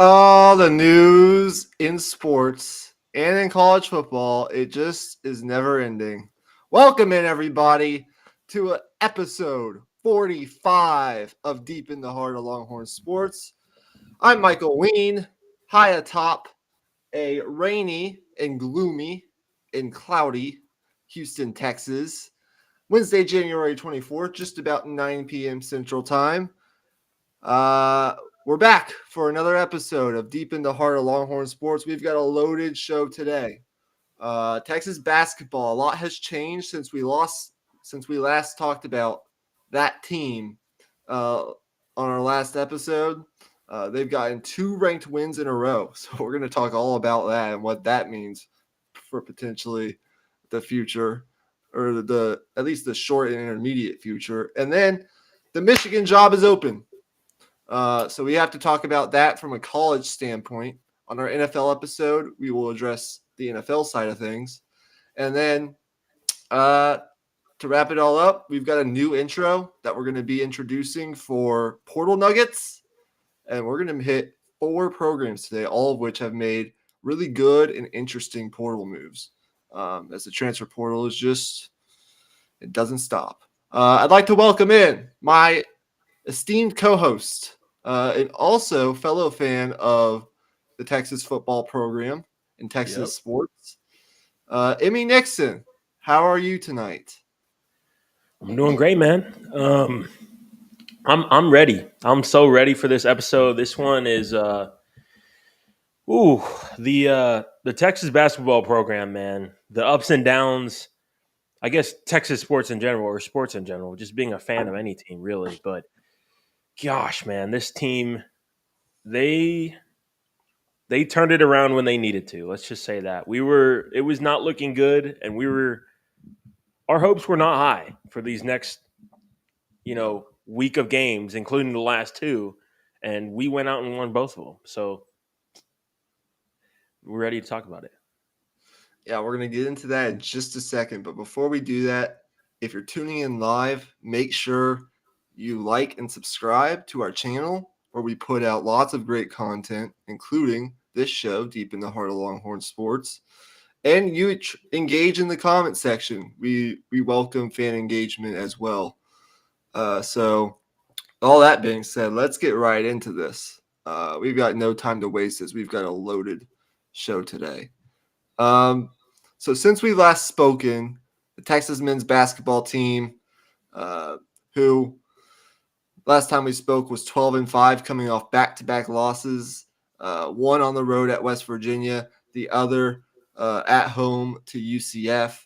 All the news in sports and in college football, it just is never ending. Welcome in, everybody, to episode 45 of Deep in the Heart of Longhorn Sports. I'm Michael Wein, high atop a rainy and gloomy and cloudy Houston, Texas. Wednesday, January 24th, just about 9 p.m. Central Time. We're back for another episode of Deep in the Heart of Longhorn Sports. We've got a loaded show today. Texas basketball, a lot has changed since we last talked about that team on our last episode. They've gotten 2 ranked wins in a row, so we're going to talk all about that and what that means for potentially the future, or the at least the short and intermediate future. And then the Michigan job is open. So we have to talk about that from a college standpoint. On our NFL episode, we will address the NFL side of things. And then to wrap it all up, we've got a new intro that we're going to be introducing for Portal Nuggets. And we're going to hit 4 programs today, all of which have made really good and interesting portal moves. As the transfer portal is just, it doesn't stop. I'd like to welcome in my esteemed co-host, and also fellow fan of the Texas football program and Texas sports, Imy Nixon. How are you tonight? I'm doing great, man. I'm ready. I'm so ready for this episode. This one is the Texas basketball program, man. The ups and downs. I guess Texas sports in general, or sports in general, just being a fan of any team, really. But gosh, man, this team they they turned it around when they needed to. Let's just say that it was not looking good, and our hopes were not high for these next week of games, including the last 2, and we went out and won both of them. So we're ready to talk about it. Yeah, we're going to get into that in just a second. But before we do that, if you're tuning in live, make sure you like and subscribe to our channel, where we put out lots of great content, including this show, Deep in the Heart of Longhorn Sports. And you engage in the comment section. We welcome fan engagement as well. So all that being said, let's get right into this. We've got no time to waste as we've got a loaded show today. So since we last spoken, the Texas men's basketball team, who last time we spoke was 12-5, coming off back-to-back losses, one on the road at West Virginia, the other at home to UCF.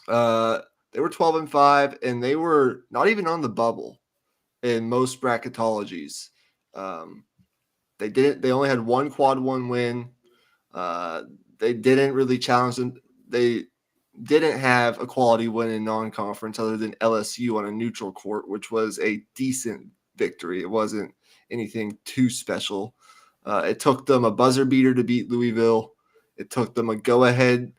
They were 12-5, and they were not even on the bubble in most bracketologies. They only had one quad one win. They didn't really challenge them. They didn't have a quality win in non-conference other than LSU on a neutral court, which was a decent victory. It wasn't anything too special. It took them a buzzer beater to beat Louisville. It took them a go-ahead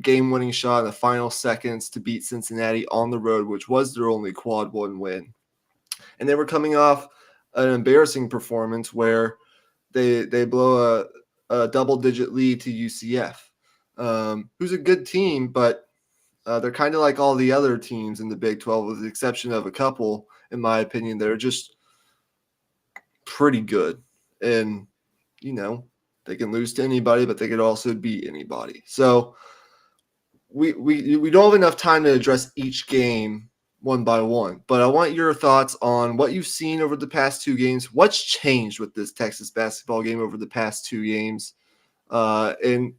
game-winning shot in the final seconds to beat Cincinnati on the road, which was their only quad one win. And they were coming off an embarrassing performance where they blow a double-digit lead to UCF, who's a good team, but they're kind of like all the other teams in the Big 12, with the exception of a couple, in my opinion. They're just pretty good. And, they can lose to anybody, but they could also beat anybody. So we don't have enough time to address each game one by one, but I want your thoughts on what you've seen over the past 2 games. What's changed with this Texas basketball game over the past 2 games? And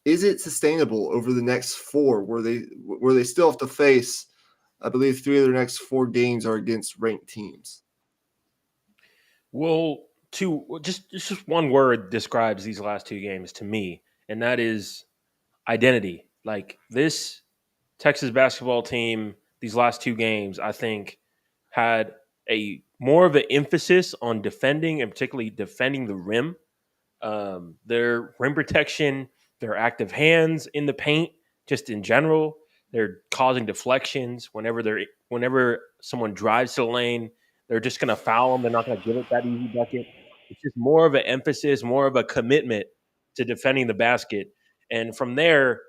is it sustainable over the next 4, where they still have to face, I believe 3 of their next 4 games are against ranked teams? Well, just one word describes these last 2 games to me, and that is identity. Like, this Texas basketball team, these last 2 games, I think, had a more of an emphasis on defending, and particularly defending the rim. Their rim protection, their active hands in the paint, just in general, they're causing deflections whenever someone drives to the lane. They're just going to foul them. They're not going to give it that easy bucket. It's just more of an emphasis, more of a commitment to defending the basket. And from there,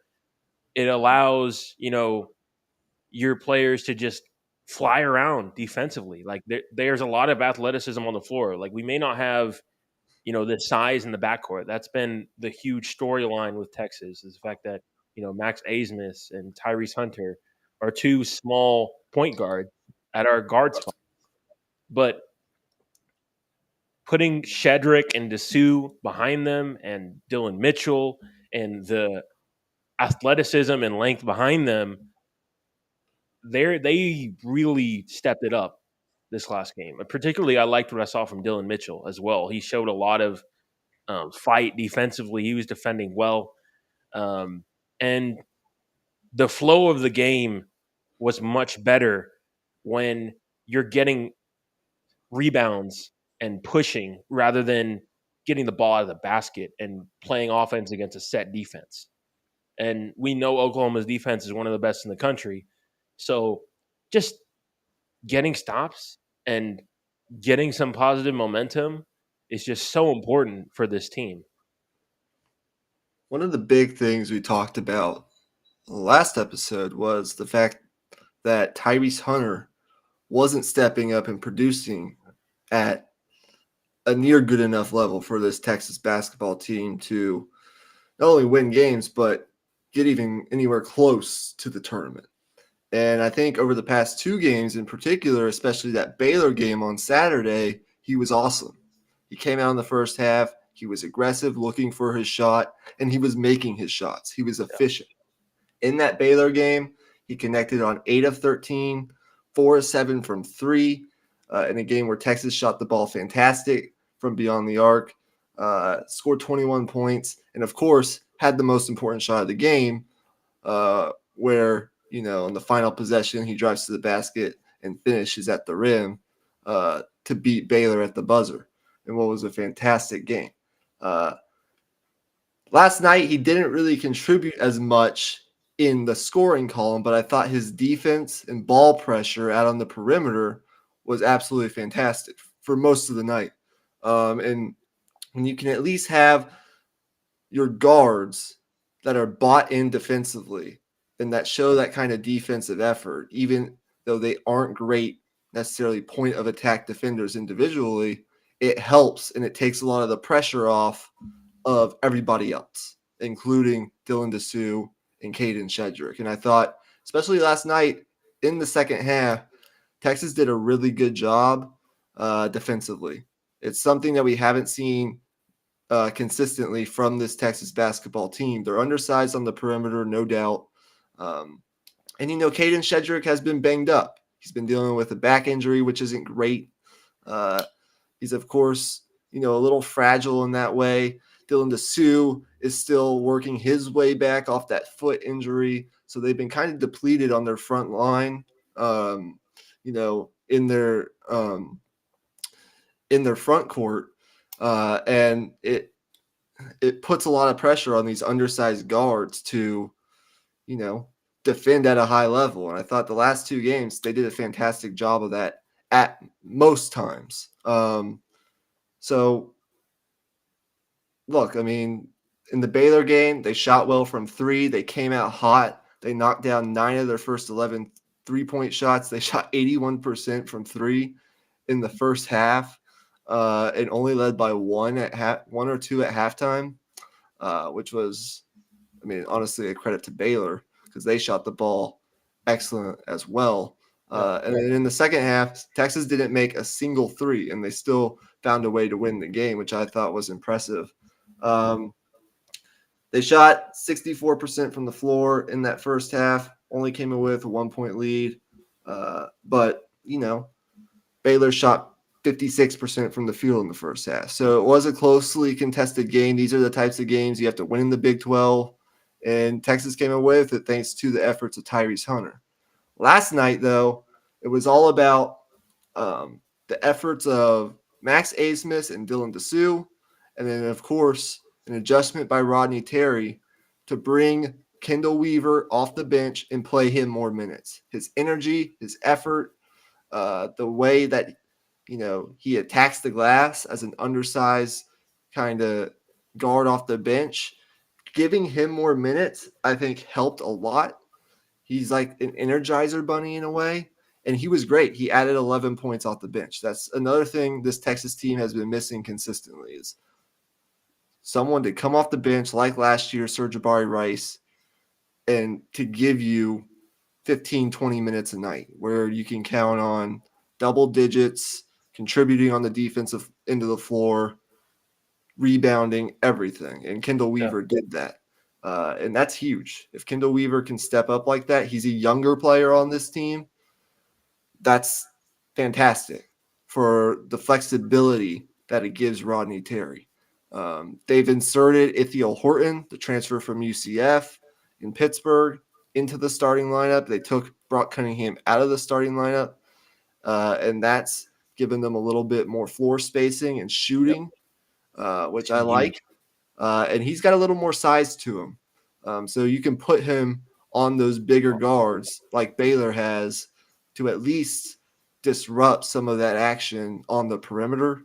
it allows, your players to just fly around defensively. Like there's a lot of athleticism on the floor. Like we may not have, the size in the backcourt. That's been the huge storyline with Texas is the fact that, Max Asmus and Tyrese Hunter are two small point guards at our guard spot. But putting Shedrick and Dessou behind them and Dylan Mitchell and the athleticism and length behind them, they really stepped it up this last game. Particularly, I liked what I saw from Dylan Mitchell as well. He showed a lot of fight defensively. He was defending well, and the flow of the game was much better when you're getting rebounds and pushing rather than getting the ball out of the basket and playing offense against a set defense. And we know Oklahoma's defense is one of the best in the country. So just getting stops and getting some positive momentum is just so important for this team. One of the big things we talked about last episode was the fact that Tyrese Hunter wasn't stepping up and producing at a near good enough level for this Texas basketball team to not only win games, but get even anywhere close to the tournament. And I think over the past two games in particular, especially that Baylor game on Saturday, he was awesome. He came out in the first half. He was aggressive, looking for his shot, and he was making his shots. He was efficient. In that Baylor game, he connected on 8 of 13, 4 of 7 from 3, in a game where Texas shot the ball fantastic from beyond the arc, scored 21 points, and of course had the most important shot of the game, where, in the final possession, he drives to the basket and finishes at the rim to beat Baylor at the buzzer in what was a fantastic game. Last night, he didn't really contribute as much in the scoring column, but I thought his defense and ball pressure out on the perimeter was absolutely fantastic for most of the night. And when you can at least have your guards that are bought in defensively and that show that kind of defensive effort, even though they aren't great necessarily point of attack defenders individually, it helps and it takes a lot of the pressure off of everybody else, including Dylan Dessou and Caden Shedrick. And I thought, especially last night in the second half, Texas did a really good job defensively. It's something that we haven't seen consistently from this Texas basketball team. They're undersized on the perimeter, no doubt. And, Caden Shedrick has been banged up. He's been dealing with a back injury, which isn't great. He's, of course, a little fragile in that way. Dylan Dessou is still working his way back off that foot injury. So they've been kind of depleted on their front line, in their front court. And it puts a lot of pressure on these undersized guards to, defend at a high level. And I thought the last two games, they did a fantastic job of that at most times. So look, in the Baylor game, they shot well from 3. They came out hot. They knocked down 9 of their first 11 3-point shots. They shot 81% from 3 in the first half, and only led by one or two at halftime, which was, honestly, a credit to Baylor because they shot the ball excellent as well. And then in the second half, Texas didn't make a single 3, and they still found a way to win the game, which I thought was impressive. They shot 64% from the floor in that first half, only came in with a 1-point lead. But, Baylor shot 56% from the field in the first half. So it was a closely contested game. These are the types of games you have to win in the Big 12. And Texas came away with it thanks to the efforts of Tyrese Hunter. Last night, though, it was all about the efforts of Max Asmus and Dylan Dessou. And then, of course, an adjustment by Rodney Terry to bring Kendall Weaver off the bench and play him more minutes. His energy, his effort, the way that he attacks the glass as an undersized kind of guard off the bench. Giving him more minutes, I think, helped a lot. He's like an energizer bunny in a way, and he was great. He added 11 points off the bench. That's another thing this Texas team has been missing consistently is someone to come off the bench like last year, Serge Jabari Rice, and to give you 15, 20 minutes a night where you can count on double digits, contributing on the defensive end of the floor, rebounding, everything. And Kendall Yeah. Weaver did that. And that's huge. If Kendall Weaver can step up like that, he's a younger player on this team. That's fantastic for the flexibility that it gives Rodney Terry. They've inserted Ithiel Horton, the transfer from UCF in Pittsburgh, into the starting lineup. They took Brock Cunningham out of the starting lineup, and that's given them a little bit more floor spacing and Yep. shooting, which I Huge. like. And he's got a little more size to him. So you can put him on those bigger guards like Baylor has to at least disrupt some of that action on the perimeter.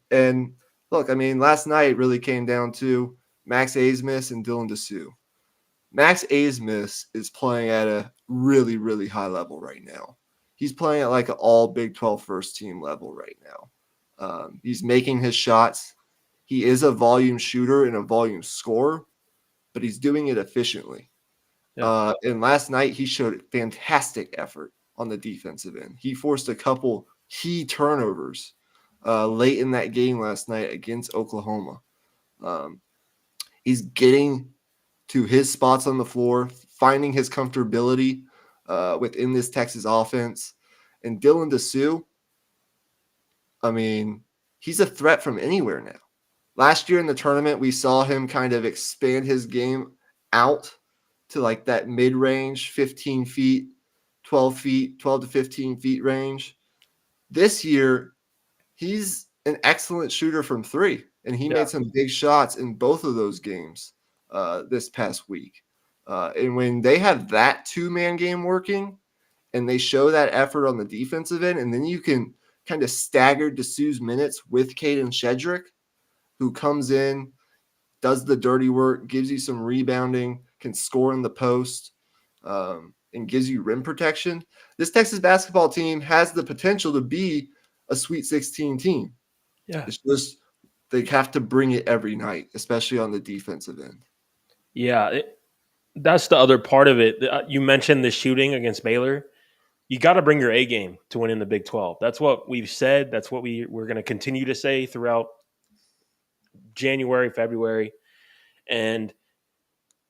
And look, I mean, last night really came down to Max Abmas and Dylan Dessou. Max Abmas is playing at a really, really high level right now. He's playing at like an all Big 12 first team level right now. He's making his shots. He is a volume shooter and a volume scorer, but he's doing it efficiently. Yeah. And last night, he showed fantastic effort on the defensive end. He forced a couple key turnovers late in that game last night against Oklahoma. He's getting to his spots on the floor, finding his comfortability within this Texas offense. And Dylan Dessou, I mean, he's a threat from anywhere now. Last year in the tournament, we saw him kind of expand his game out to like that mid-range, 15 feet, 12 feet, 12 to 15 feet range. This year, he's an excellent shooter from three, and he Yeah. made some big shots in both of those games this past week. And when they have that two-man game working and they show that effort on the defensive end, and then you can kind of stagger Dessou's minutes with Caden Shedrick, who comes in, does the dirty work, gives you some rebounding, can score in the post, and gives you rim protection. This Texas basketball team has the potential to be a Sweet 16 team. Yeah. It's just they have to bring it every night, especially on the defensive end. Yeah. That's the other part of it. You mentioned the shooting against Baylor. You got to bring your A game to win in the Big 12. That's what we've said. That's what we're going to continue to say throughout January, February. And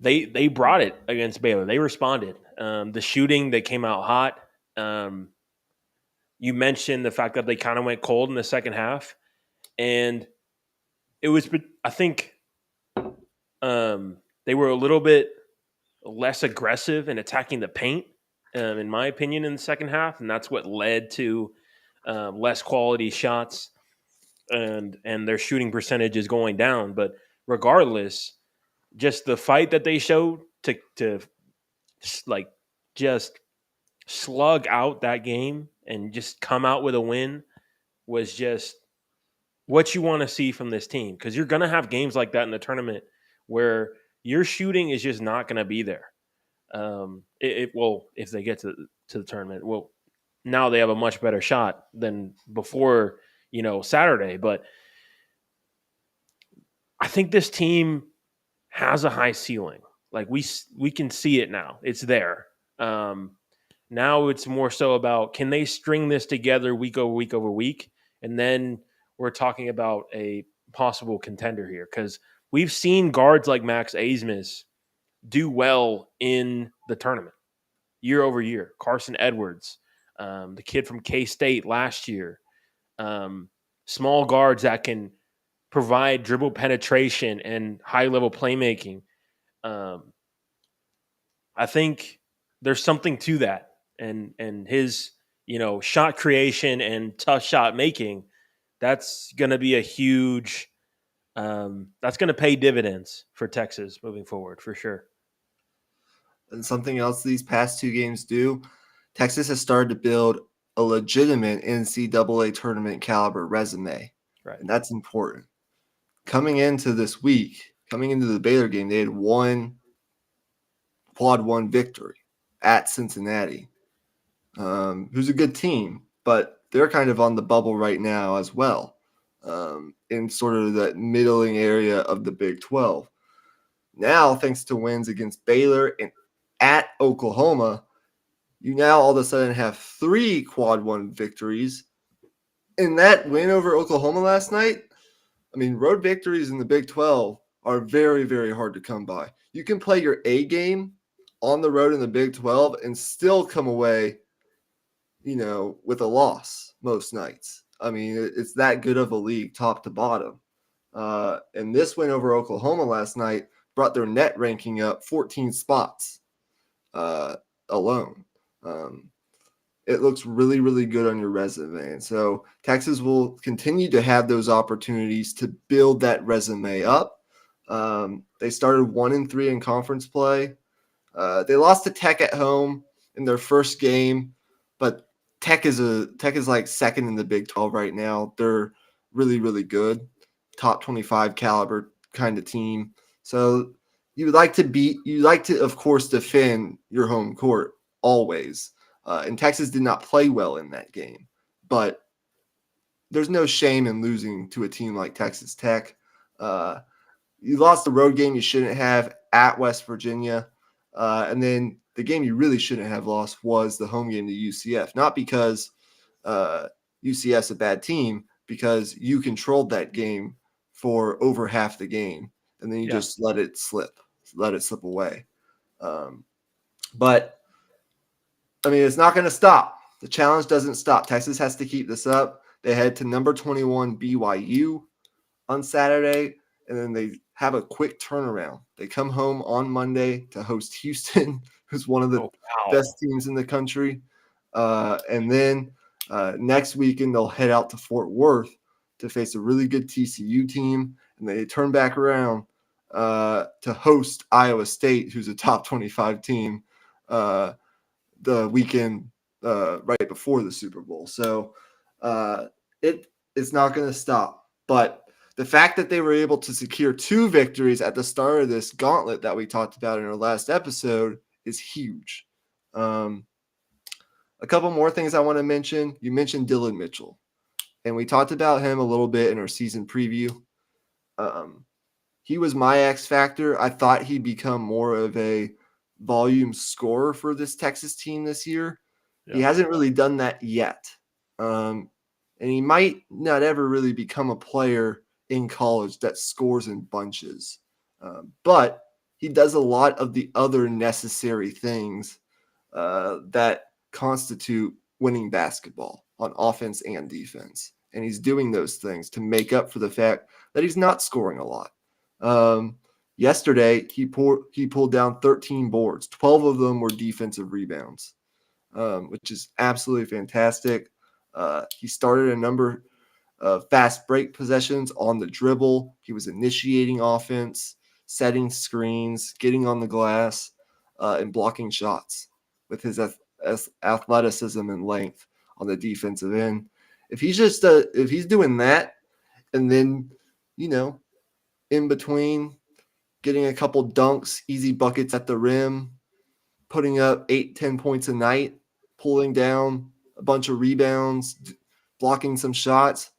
they brought it against Baylor. They responded. The shooting, they came out hot. You mentioned the fact that they kind of went cold in the second half. And it was, I think, they were a little bit less aggressive in attacking the paint, in my opinion, in the second half, and that's what led to less quality shots and their shooting percentage is going down. But regardless, just the fight that they showed to like just slug out that game and just come out with a win was just what you want to see from this team, because you're going to have games like that in the tournament where your shooting is just not going to be there. It will, if they get to the tournament. Well, now they have a much better shot than before, Saturday. But I think this team has a high ceiling. Like we can see it now. It's there. Now it's more so about, can they string this together week over week over week, and then we're talking about a possible contender here, because we've seen guards like Max Abmas do well in the tournament year over year. Carson Edwards, the kid from K-State last year, small guards that can provide dribble penetration and high level playmaking. Um, I think there's something to that, and his shot creation and tough shot making. That's going to be a huge. That's going to pay dividends for Texas moving forward for sure. And something else these past two games do, Texas has started to build a legitimate NCAA tournament caliber resume, Right. and that's important. Coming into this week, coming into the Baylor game, they had one quad one victory at Cincinnati, who's a good team, but they're kind of on the bubble right now as well, in sort of that middling area of the Big 12. Now, thanks to wins against Baylor and at Oklahoma, you now all of a sudden have 3 quad one victories. And that win over Oklahoma last night, I mean, road victories in the Big 12 are very, very hard to come by. You can play your A game on the road in the Big 12 and still come away, with a loss most nights. I mean, it's that good of a league, top to bottom. And this win over Oklahoma last night brought their net ranking up 14 spots alone. It looks really, really good on your resume. And so Texas will continue to have those opportunities to build that resume up. They started 1-3 in conference play. They lost to Tech at home in their first game, but Tech is like second in the Big 12 right now. They're really, really good, top 25 caliber kind of team. So you like to, of course, defend your home court always. And Texas did not play well in that game, but there's no shame in losing to a team like Texas Tech. You lost the road game you shouldn't have at West Virginia. And then the game you really shouldn't have lost was the home game to UCF. Not because UCF's a bad team, because you controlled that game for over half the game, and then you just let it slip away. But, I mean, it's not going to stop. The challenge doesn't stop. Texas has to keep this up. They head to number 21 BYU on Saturday, and then they have a quick turnaround. They come home on Monday to host Houston, who's one of the best teams in the country. And then next weekend, they'll head out to Fort Worth to face a really good TCU team, and they turn back around to host Iowa State, who's a top 25 team, the weekend right before the Super Bowl. So it's not going to stop. But the fact that they were able to secure 2 victories at the start of this gauntlet that we talked about in our last episode is huge. A couple more things I want to mention. You mentioned Dylan Mitchell, and we talked about him a little bit in our season preview. He was my X factor. I thought he'd become more of a volume scorer for this Texas team this year. Yeah. He hasn't really done that yet. And he might not ever really become a player in college that scores in bunches. But he does a lot of the other necessary things that constitute winning basketball on offense and defense. And he's doing those things to make up for the fact that he's not scoring a lot. Yesterday, he pulled down 13 boards. 12 of them were defensive rebounds, which is absolutely fantastic. He started a number of fast break possessions on the dribble. He was initiating offense, setting screens, getting on the glass, and blocking shots with his athleticism and length on the defensive end. If he's doing that, and then, in between getting a couple dunks, easy buckets at the rim, putting up 8-10 points a night, pulling down a bunch of rebounds, blocking some shots,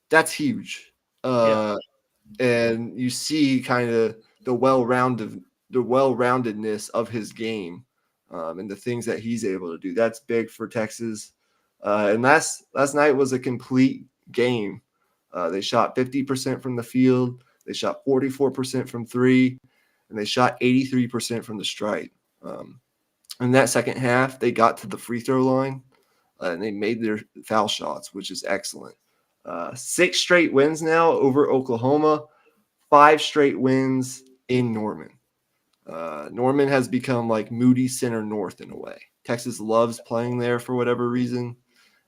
that's huge. And you see kind of the well-roundedness of his game, and the things that he's able to do. That's big for Texas. And last night was a complete game. They shot 50% from the field. They shot 44% from 3, and they shot 83% from the stripe. In that second half, they got to the free throw line, and they made their foul shots, which is excellent. 6 straight wins now over Oklahoma, 5 straight wins in Norman. Norman has become like Moody Center North in a way. Texas loves playing there for whatever reason.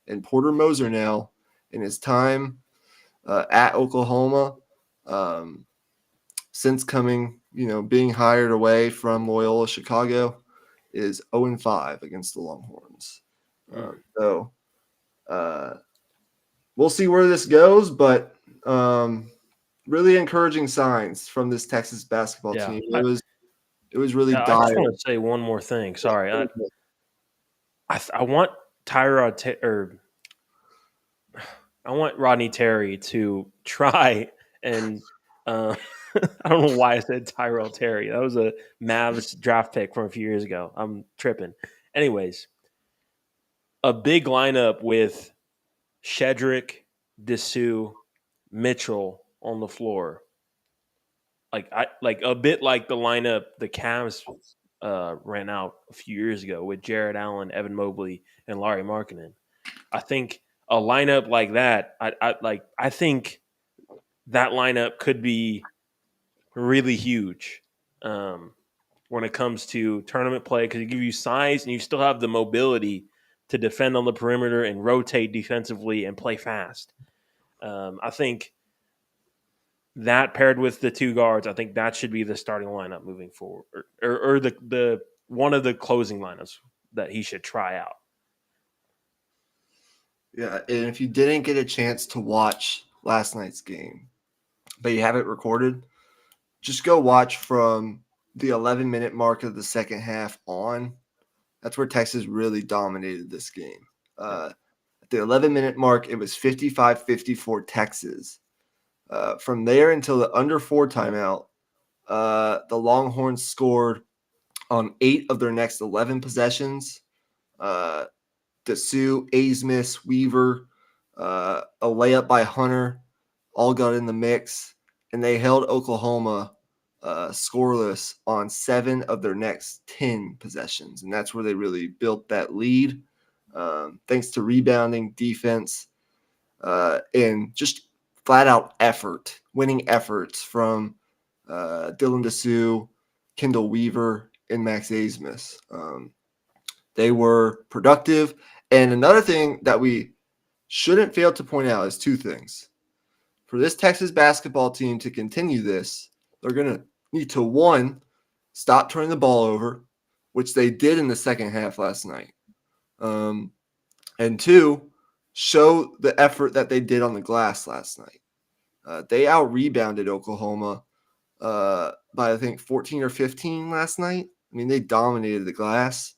And Porter Moser now, in his time at Oklahoma, since being hired away from Loyola Chicago, is 0-5 against the Longhorns. So Uh, we'll see where this goes, but really encouraging signs from this Texas basketball Yeah, team. It was really I just dire. want to say one more thing. Sorry, I want Tyrod or I want Rodney Terry to try and I don't know why I said Tyrell Terry. That was a Mavs draft pick from a few years ago. I'm tripping. Anyways, a big lineup with Shedrick, Dessou, Mitchell on the floor. Like a bit like the lineup the Cavs ran out a few years ago with Jared Allen, Evan Mobley, and Larry Markkinen. I think a lineup like that, I think that lineup could be really huge when it comes to tournament play because it gives you size and you still have the mobility to defend on the perimeter and rotate defensively and play fast. I think that paired with the two guards, I think that should be the starting lineup moving forward, or the one of the closing lineups that he should try out. Yeah, and if you didn't get a chance to watch last night's game, but you have it recorded, just go watch from the 11-minute mark of the second half on. That's where Texas really dominated this game. Yeah. At the 11-minute mark, it was 55-54 Texas. From there until the under 4 timeout, the Longhorns scored on 8 of their next 11 possessions. Dessou, Asmus, Weaver, a layup by Hunter, all got in the mix, and they held Oklahoma scoreless on 7 of their next 10 possessions, and that's where they really built that lead, thanks to rebounding, defense, and just flat-out effort, winning efforts from Dylan Dessou, Kendall Weaver, and Max Asmus. They were productive. And another thing that we shouldn't fail to point out is two things. For this Texas basketball team to continue this, they're going to need to, one, stop turning the ball over, which they did in the second half last night. And two, show the effort that they did on the glass last night. They out-rebounded Oklahoma by, I think, 14 or 15 last night. I mean, they dominated the glass.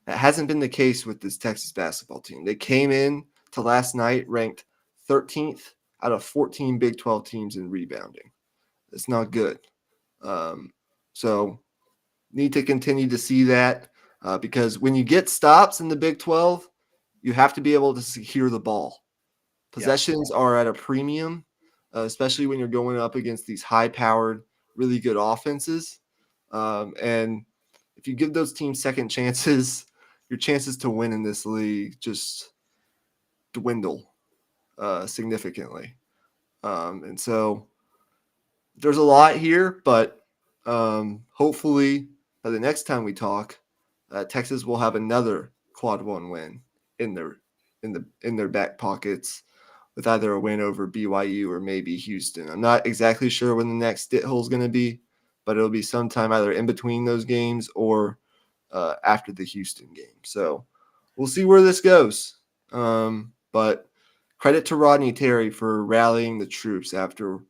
That hasn't been the case with this Texas basketball team. They came in to last night ranked 13th out of 14 Big 12 teams in rebounding. It's not good. So need to continue to see that because when you get stops in the Big 12, you have to be able to secure the ball. Possessions are at a premium, especially when you're going up against these high-powered, really good offenses. And if you give those teams second chances, your chances to win in this league just dwindle significantly. And so there's a lot here, but hopefully by the next time we talk, Texas will have another quad one win in their back pockets with either a win over BYU or maybe Houston. I'm not exactly sure when the next hole is going to be, but it'll be sometime either in between those games or after the Houston game. So we'll see where this goes. But credit to Rodney Terry for rallying the troops after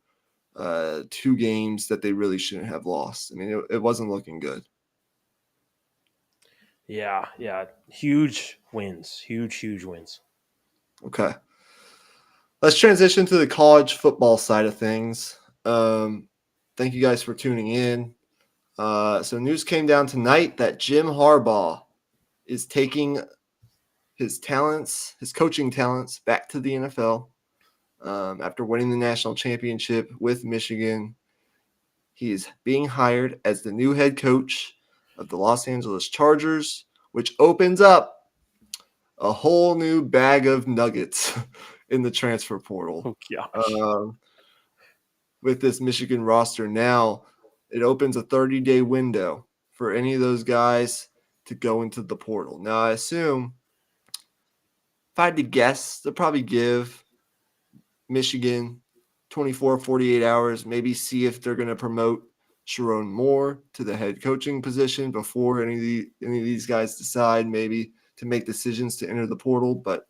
2 games that they really shouldn't have lost. I mean, it wasn't looking good. Yeah. Huge wins. Huge wins. Okay. Let's transition to the college football side of things. Thank you guys for tuning in. So news came down tonight that Jim Harbaugh is taking his coaching talents back to the NFL after winning the national championship with Michigan. He is being hired as the new head coach of the Los Angeles Chargers, which opens up a whole new bag of nuggets in the transfer portal. Oh gosh. With this Michigan roster now, it opens a 30-day window for any of those guys to go into the portal. Now, I assume, if I had to guess, they'll probably give Michigan 24, 48 hours, maybe see if they're going to promote Sharon Moore to the head coaching position before any of these guys decide maybe to make decisions to enter the portal. But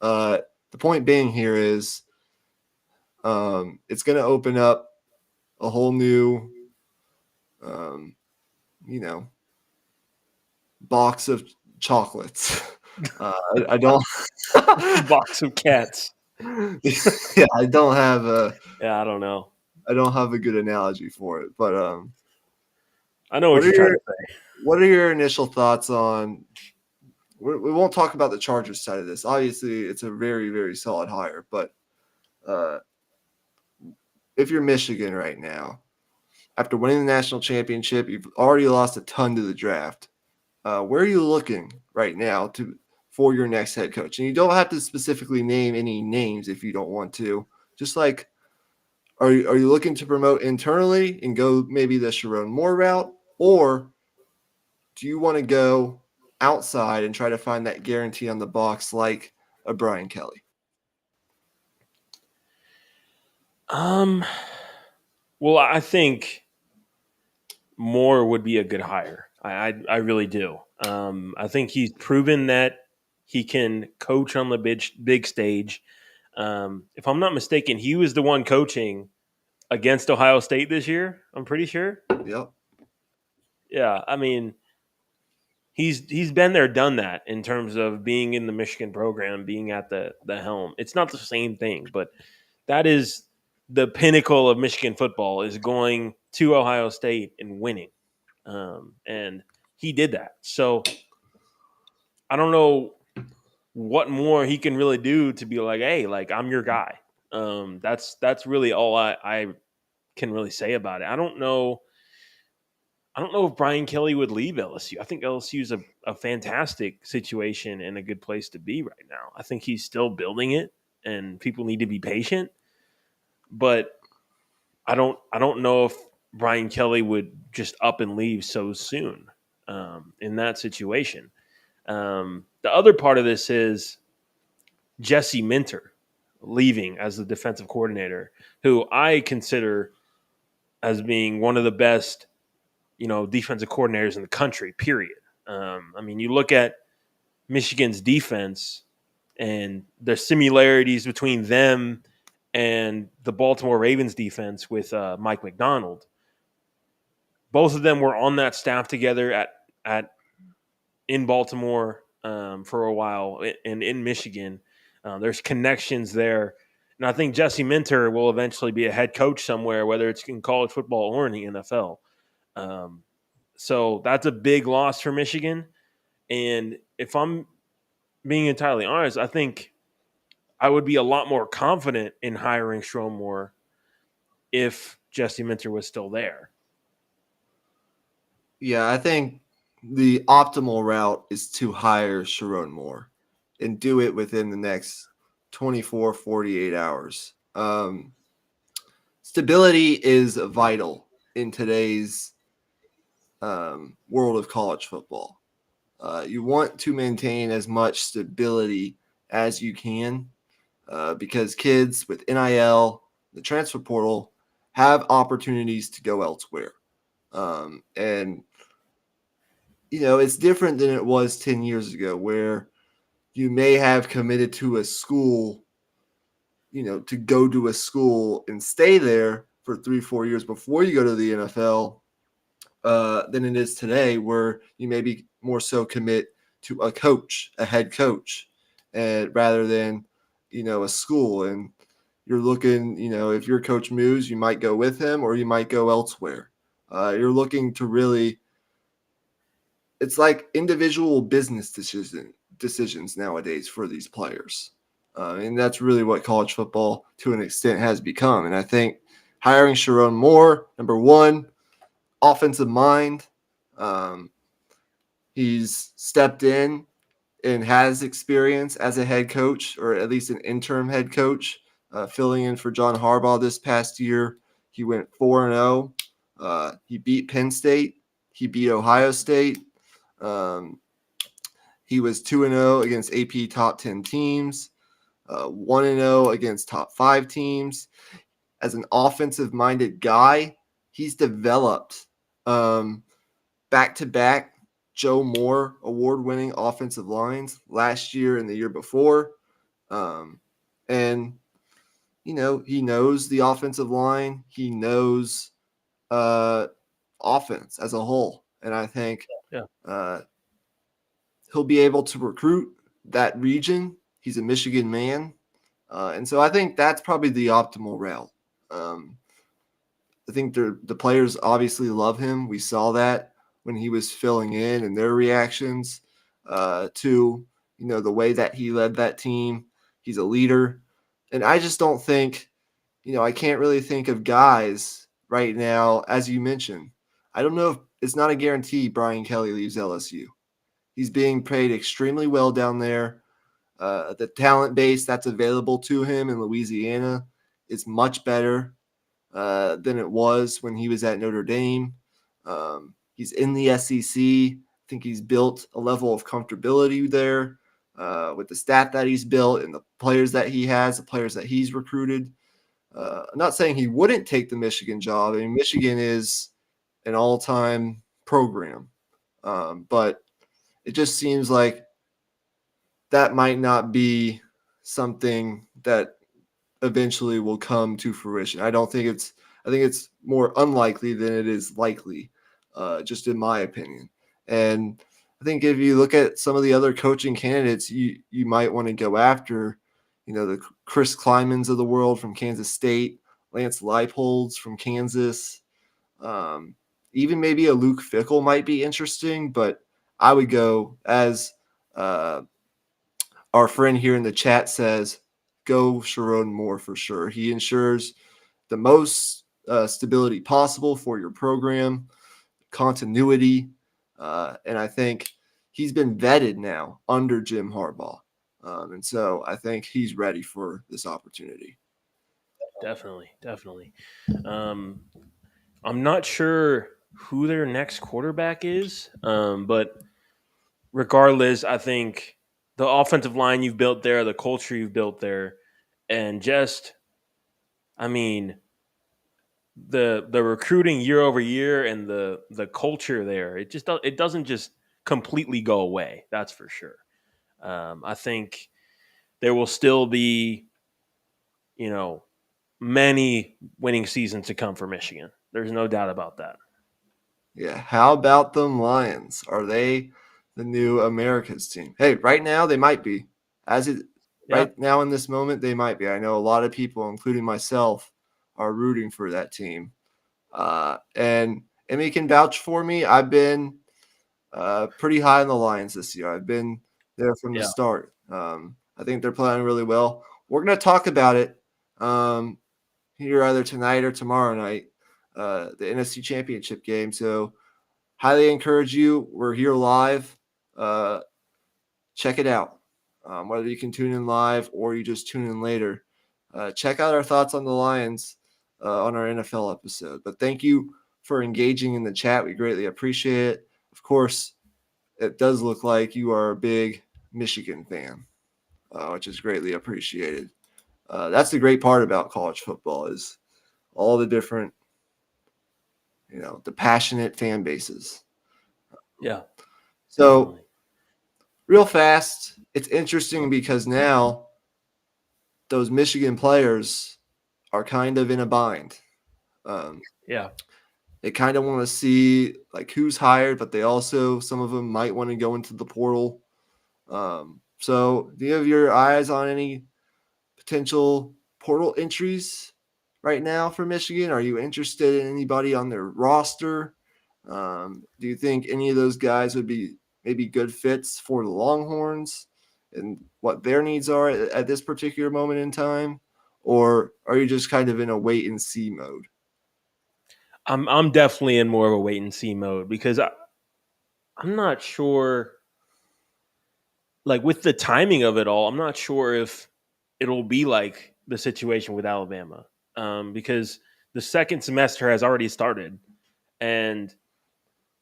The point being here is it's going to open up a whole new, um, you know, box of chocolates. I don't. Box of cats. Yeah, I don't have a. Yeah, I don't know. I don't have a good analogy for it, but I know what what are you're trying your to say. what are your initial thoughts on? We won't talk about the Chargers side of this. Obviously, it's a very very solid hire, but uh, if you're Michigan right now, after winning the national championship, you've already lost a ton to the draft. Where are you looking right now for your next head coach? And you don't have to specifically name any names if you don't want to. Just like, are you looking to promote internally and go maybe the Sharon Moore route, or do you want to go outside and try to find that guarantee on the box like a Brian Kelly? Um, well, I think Moore would be a good hire. I really do. I think he's proven that he can coach on the big stage. If I'm not mistaken, he was the one coaching against Ohio State this year. I'm pretty sure. Yep. Yeah, I mean, he's been there, done that in terms of being in the Michigan program, being at the helm. It's not the same thing, but that is the pinnacle of Michigan football is going to Ohio State and winning. And he did that. So I don't know what more he can really do to be like, hey, like I'm your guy. That's really all I can really say about it. I don't know if Brian Kelly would leave LSU. I think LSU is a fantastic situation and a good place to be right now. I think he's still building it, and people need to be patient. But I don't know if Brian Kelly would just up and leave so soon in that situation. The other part of this is Jesse Minter leaving as the defensive coordinator, who I consider as being one of the best, defensive coordinators in the country. Period. I mean, you look at Michigan's defense and the similarities between them and the Baltimore Ravens defense with Mike McDonald. Both of them were on that staff together at in Baltimore for a while and in Michigan. There's connections there. And I think Jesse Minter will eventually be a head coach somewhere, whether it's in college football or in the NFL. Um, so that's a big loss for Michigan. And if I'm being entirely honest, I think I would be a lot more confident in hiring Stromore if Jesse Minter was still there. Yeah, I think the optimal route is to hire Sharon Moore and do it within the next 24, 48 hours. Stability is vital in today's world of college football. You want to maintain as much stability as you can because kids with NIL, the transfer portal, have opportunities to go elsewhere. And it's different than it was 10 years ago where you may have committed to a school, to go to a school and stay there for 3-4 years before you go to the NFL than it is today, where you maybe more so commit to a coach, a head coach, and rather than, a school. And you're looking, if your coach moves, you might go with him or you might go elsewhere. You're looking to really, it's like individual business decisions nowadays for these players. And that's really what college football to an extent has become. And I think hiring Sharon Moore, number one, offensive mind. Um, he's stepped in and has experience as a head coach, or at least an interim head coach, filling in for John Harbaugh this past year. He went 4-0. He beat Penn State. He beat Ohio State. Um, he was 2-0 against AP top 10 teams, 1-0 against top 5 teams. As an offensive minded guy, he's developed back-to-back Joe Moore award-winning offensive lines last year and the year before. And he knows the offensive line. He knows uh, offense as a whole, and I think Yeah. uh, he'll be able to recruit that region. He's a Michigan man, and so I think that's probably the optimal route. Um, I think the players obviously love him. We saw that when he was filling in and their reactions to the way that he led that team. He's a leader, and I just don't think I can't really think of guys right now, as you mentioned. I don't know if it's not a guarantee Brian Kelly leaves LSU. He's being paid extremely well down there. The talent base that's available to him in Louisiana is much better than it was when he was at Notre Dame. He's in the SEC. I think he's built a level of comfortability there with the staff that he's built and the players that he has, the players that he's recruited. I'm not saying he wouldn't take the Michigan job. I mean, Michigan is an all-time program, but it just seems like that might not be something that eventually will come to fruition. I think it's more unlikely than it is likely, just in my opinion. And I think if you look at some of the other coaching candidates, you might want to go after, the Chris Klymans of the world from Kansas State, Lance Leipold's from Kansas, um, even maybe a Luke Fickle might be interesting, but I would go as uh, our friend here in the chat says, go Sharon Moore for sure. He ensures the most stability possible for your program, continuity, and I think he's been vetted now under Jim Harbaugh, and so I think he's ready for this opportunity. Definitely, definitely. Um, I'm not sure who their next quarterback is, but regardless, I think the offensive line you've built there, the culture you've built there, and just, I mean, the recruiting year over year and the culture there, it doesn't just completely go away. That's for sure. I think there will still be, you know, many winning seasons to come for Michigan. There's no doubt about that. Yeah, how about them Lions? Are they the new America's team? Hey, right now they might be. As it Yeah, right now in this moment, they might be. I know a lot of people, including myself, are rooting for that team. And Emmy can vouch for me. I've been pretty high on the Lions this year. I've been there from the yeah, start. I think they're playing really well. We're going to talk about it here either tonight or tomorrow night, the NFC Championship game. So highly encourage you. We're here live. Uh, check it out. Whether you can tune in live or you just tune in later, check out our thoughts on the Lions on our NFL episode. But thank you for engaging in the chat. We greatly appreciate it. Of course, it does look like you are a big Michigan fan, which is greatly appreciated. That's the great part about college football is all the different, the passionate fan bases. yeah, So definitely. real fast, it's interesting because now those Michigan players are kind of in a bind. Um, Yeah. they kind of want to see like who's hired, but they also some of them might want to go into the portal. So, do you have your eyes on any potential portal entries right now for Michigan? Are you interested in anybody on their roster? Do you think any of those guys would be maybe good fits for the Longhorns and what their needs are at this particular moment in time? Or are you just kind of in a wait and see mode? I'm definitely in more of a wait and see mode because I'm not sure, like with the timing of it all, I'm not sure if it'll be like the situation with Alabama, because the second semester has already started, and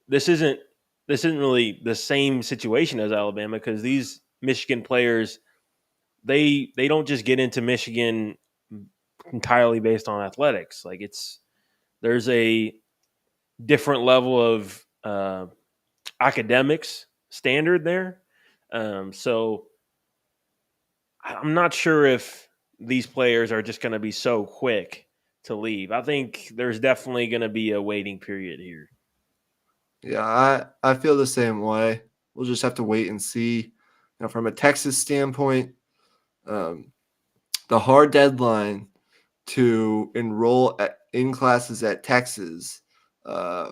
this isn't this isn't really the same situation as Alabama because these Michigan players they don't just get into Michigan entirely based on athletics. Like there's a different level of academics standard there. So I'm not sure if these players are just going to be so quick to leave. I think there's definitely going to be a waiting period here. Yeah, I feel the same way. We'll just have to wait and see. Now, from a Texas standpoint, um, the hard deadline to enroll in classes at Texas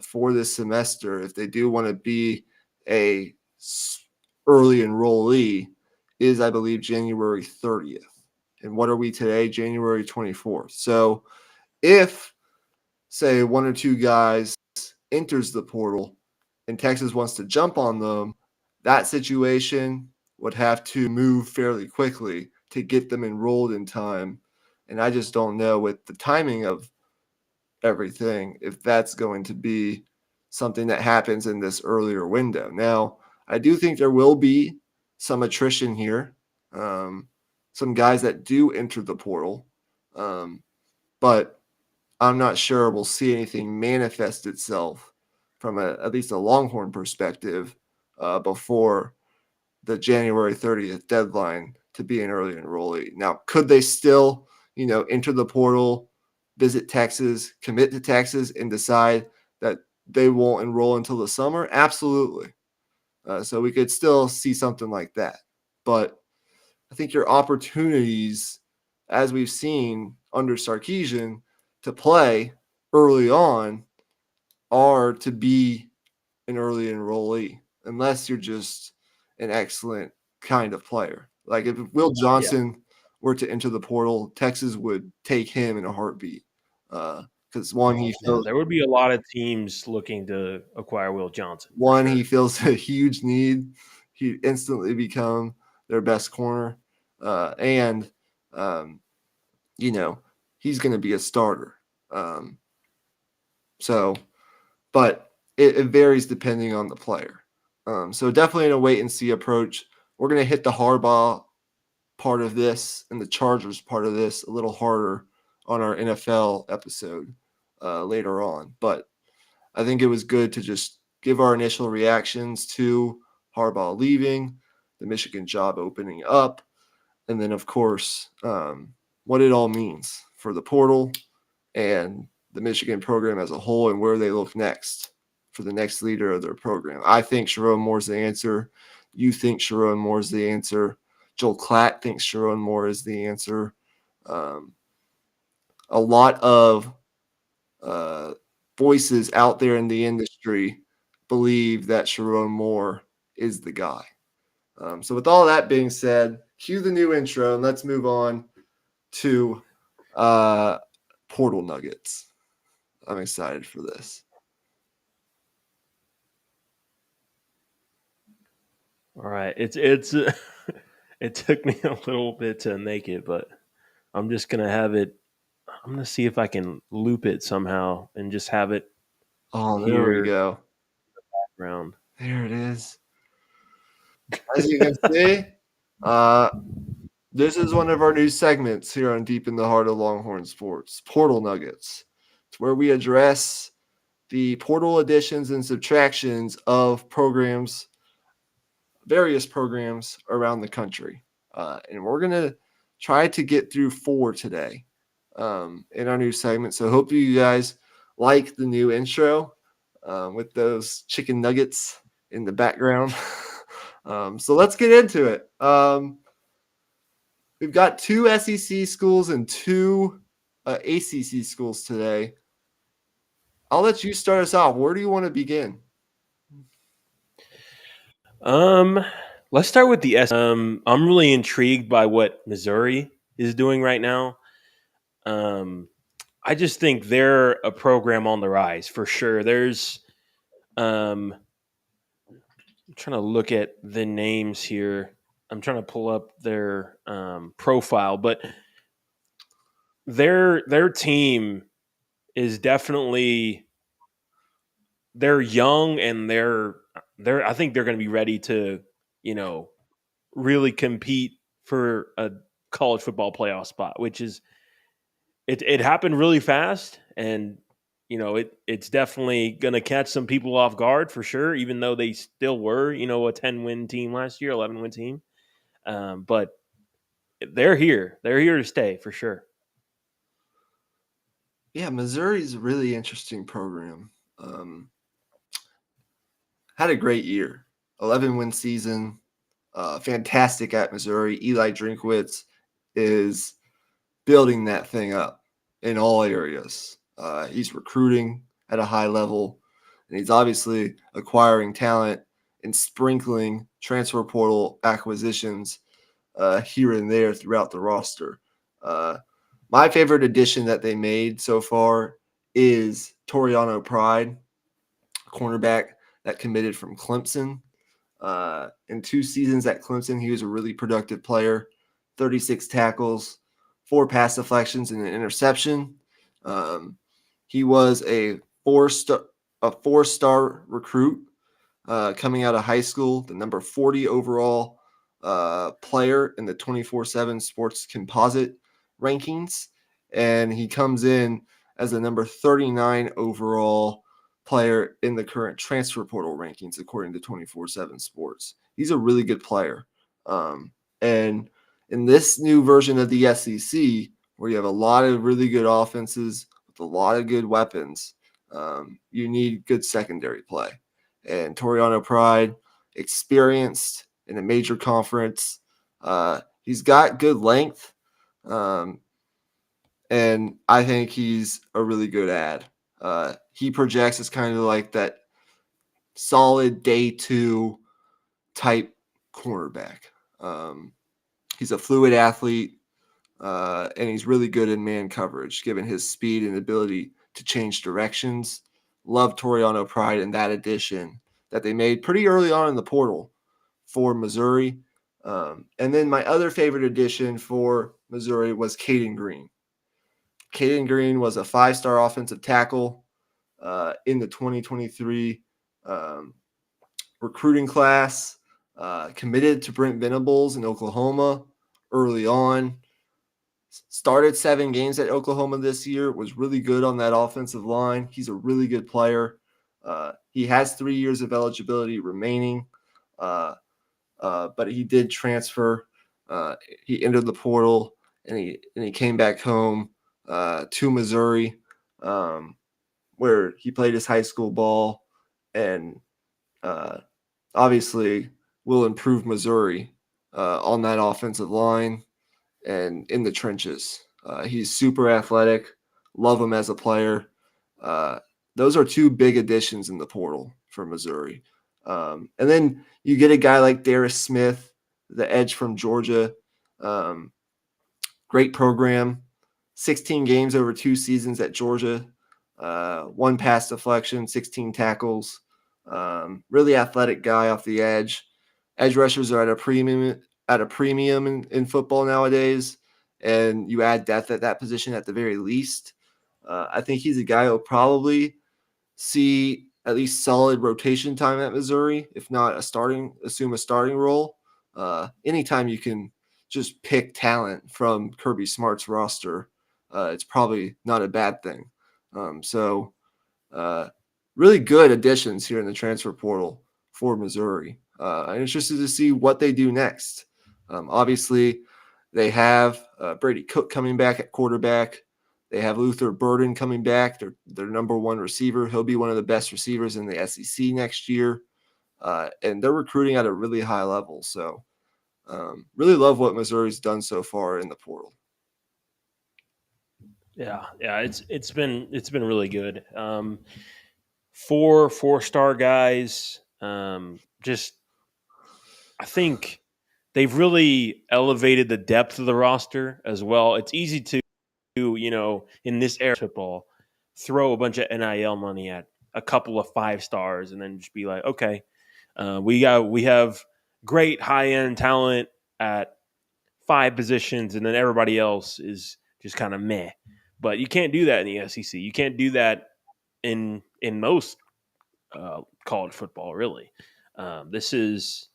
for this semester, if they do want to be a early enrollee, is I believe January 30th. And what are we today? January 24th. So if say one or two guys enters the portal and Texas wants to jump on them, that situation would have to move fairly quickly to get them enrolled in time. And I just don't know with the timing of everything if that's going to be something that happens in this earlier window. Now, I do think there will be some attrition here, some guys that do enter the portal, but I'm not sure we'll see anything manifest itself from at least a Longhorn perspective before the January 30th deadline to be an early enrollee. Now, could they still, enter the portal, visit Texas, commit to Texas, and decide that they won't enroll until the summer? Absolutely. So we could still see something like that. But I think your opportunities, as we've seen under Sarkisian, to play early on are to be an early enrollee, unless you're just an excellent kind of player. Like if Will Yeah. Johnson were to enter the portal, Texas would take him in a heartbeat. Because Yeah, there would be a lot of teams looking to acquire Will Johnson for he sure. feels a huge need. He instantly become their best corner, and um, you know he's going to be a starter. Um, so but it varies depending on the player. So definitely a wait and see approach. We're going to hit the Harbaugh part of this and the Chargers part of this a little harder on our NFL episode later on. But I think it was good to just give our initial reactions to Harbaugh leaving, the Michigan job opening up, and then, of course, what it all means for the portal and the Michigan program as a whole and where they look next for the next leader of their program. I think Sharon Moore's the answer. You think Sharon Moore's the answer. Joel Klatt thinks Sharon Moore is the answer. Um, a lot of uh, voices out there in the industry believe that Sharon Moore is the guy. So with all that being said, cue the new intro and let's move on to uh, portal nuggets. I'm excited for this. All right, it's it took me a little bit to make it, but I'm just gonna have it. I'm gonna see if I can loop it somehow and just have it Oh, there we here go. around. There it is. As you can see, uh, this is one of our new segments here on Deep in the Heart of Longhorn Sports, Portal Nuggets. It's where we address the portal additions and subtractions of programs, various programs around the country. And we're going to try to get through 4 today in our new segment. So hope you guys like the new intro with those chicken nuggets in the background. So let's get into it. We've got 2 SEC schools and 2 ACC schools today. I'll let you start us off. Where do you want to begin? Um, let's start with the S. I'm really intrigued by what Missouri is doing right now. Um, I just think they're a program on the rise for sure. I'm trying to look at the names here. I'm trying to pull up their profile, but their team is definitely they're young and they're I think they're going to be ready to you know really compete for a college football playoff spot, which is it happened really fast and it's definitely going to catch some people off guard for sure, even though they still were a 10-win team last year, 11-win team. But they're here. They're here to stay for sure. Yeah, Missouri's a really interesting program. Had a great year, 11-win season, fantastic at Missouri. Eli Drinkwitz is building that thing up in all areas. He's recruiting at a high level, and he's obviously acquiring talent and sprinkling transfer portal acquisitions here and there throughout the roster. Uh, my favorite addition that they made so far is Toriano Pride, cornerback that committed from Clemson. In 2 seasons at Clemson, he was a really productive player, 36 tackles, 4 pass deflections, and an interception. Um, he was a four-star recruit coming out of high school, the number 40 overall player in the 24/7 Sports Composite rankings, and he comes in as the number 39 overall player in the current transfer portal rankings, according to 24/7 Sports. He's a really good player, and in this new version of the SEC, where you have a lot of really good offenses with a lot of good weapons, you need good secondary play. And Toriano Pride, experienced in a major conference. He's got good length, um, and I think he's a really good ad. He projects as kind of like that solid day 2 type cornerback. Um, he's a fluid athlete, and he's really good in man coverage, given his speed and ability to change directions. Love Toriano Pride and that addition that they made pretty early on in the portal for Missouri. And then my other favorite addition for Missouri was Caden Green. Caden Green was a 5-star offensive tackle in the 2023 um, recruiting class, committed to Brent Venables in Oklahoma early on. Started 7 games at Oklahoma this year, was really good on that offensive line. He's a really good player. He has 3 years of eligibility remaining, but he did transfer. Uh, he entered the portal and he came back home to Missouri, um, where he played his high school ball, and uh, obviously will improve Missouri on that offensive line and in the trenches. He's super athletic. Love him as a player. Uh, those are 2 big additions in the portal for Missouri. And then you get a guy like Darius Smith, the edge from Georgia. Um, Great program. 16 games over 2 seasons at Georgia. 1 pass deflection, 16 tackles. Really athletic guy off the edge. Edge rushers are at a premium in football nowadays, and you add depth at that position at the very least. I think he's a guy who'll probably see at least solid rotation time at Missouri, if not assume a starting role. Anytime you can just pick talent from Kirby Smart's roster, it's probably not a bad thing. So uh, really good additions here in the transfer portal for Missouri. I'm interested to see what they do next. Obviously, they have Brady Cook coming back at quarterback. They have Luther Burden coming back, their number 1 receiver. He'll be one of the best receivers in the SEC next year. And they're recruiting at a really high level. So really love what Missouri's done so far in the portal. Yeah, it's been really good. 4 4-star guys. Just I think they've really elevated the depth of the roster as well. It's easy to in this era of football, throw a bunch of NIL money at a couple of 5 stars and then just be like, okay, we have great high end talent at 5 positions, and then everybody else is just kind of meh. But you can't do that in the SEC. You can't do that in most college football, really. This is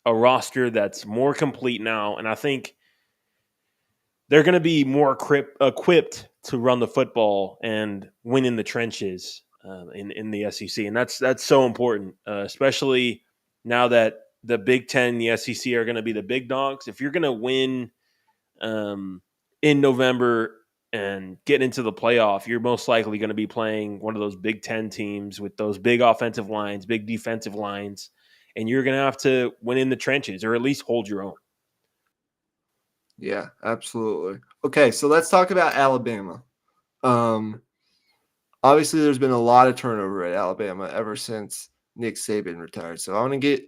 a roster that's more complete now, and I think they're going to be more equipped to run the football and win in the trenches in the SEC, and that's so important, especially now that the Big Ten and the SEC are going to be the big dogs. If you're going to win um, in November and get into the playoff, you're most likely going to be playing one of those Big Ten teams with those big offensive lines, big defensive lines, and you're going to have to win in the trenches or at least hold your own. Yeah, absolutely. Okay, so let's talk about Alabama. Um, Obviously, there's been a lot of turnover at Alabama ever since Nick Saban retired. So I want to get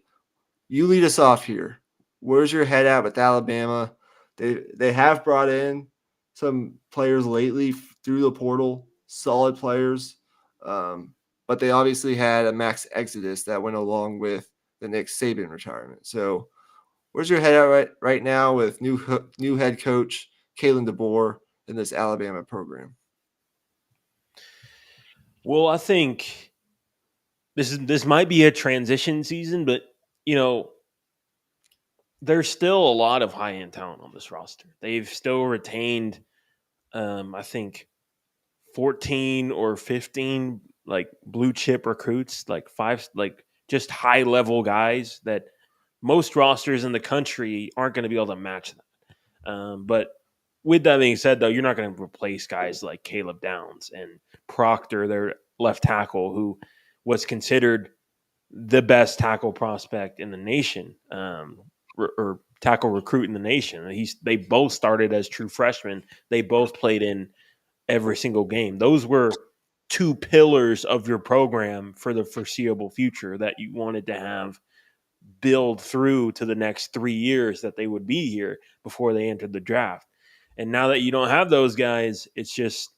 you lead us off here. Where's your head at with Alabama? They have brought in some players lately through the portal, solid players, but they obviously had a max exodus that went along with the Nick Saban retirement. So where's your head at right now with new head coach Kalen DeBoer in this Alabama program? Well, I think this might be a transition season, but you know, there's still a lot of high end talent on this roster. They've still retained, I think, 14 or 15 like blue chip recruits, like five, like just high level guys that most rosters in the country aren't going to be able to match that. But with that being said, though, you're not going to replace guys like Caleb Downs and Proctor, their left tackle, who was considered the best tackle prospect in the nation, or tackle recruit in the nation. They both started as true freshmen. They both played in every single game. Those were two pillars of your program for the foreseeable future that you wanted to have build through to the next 3 years that they would be here before they entered the draft. And now that you don't have those guys, it just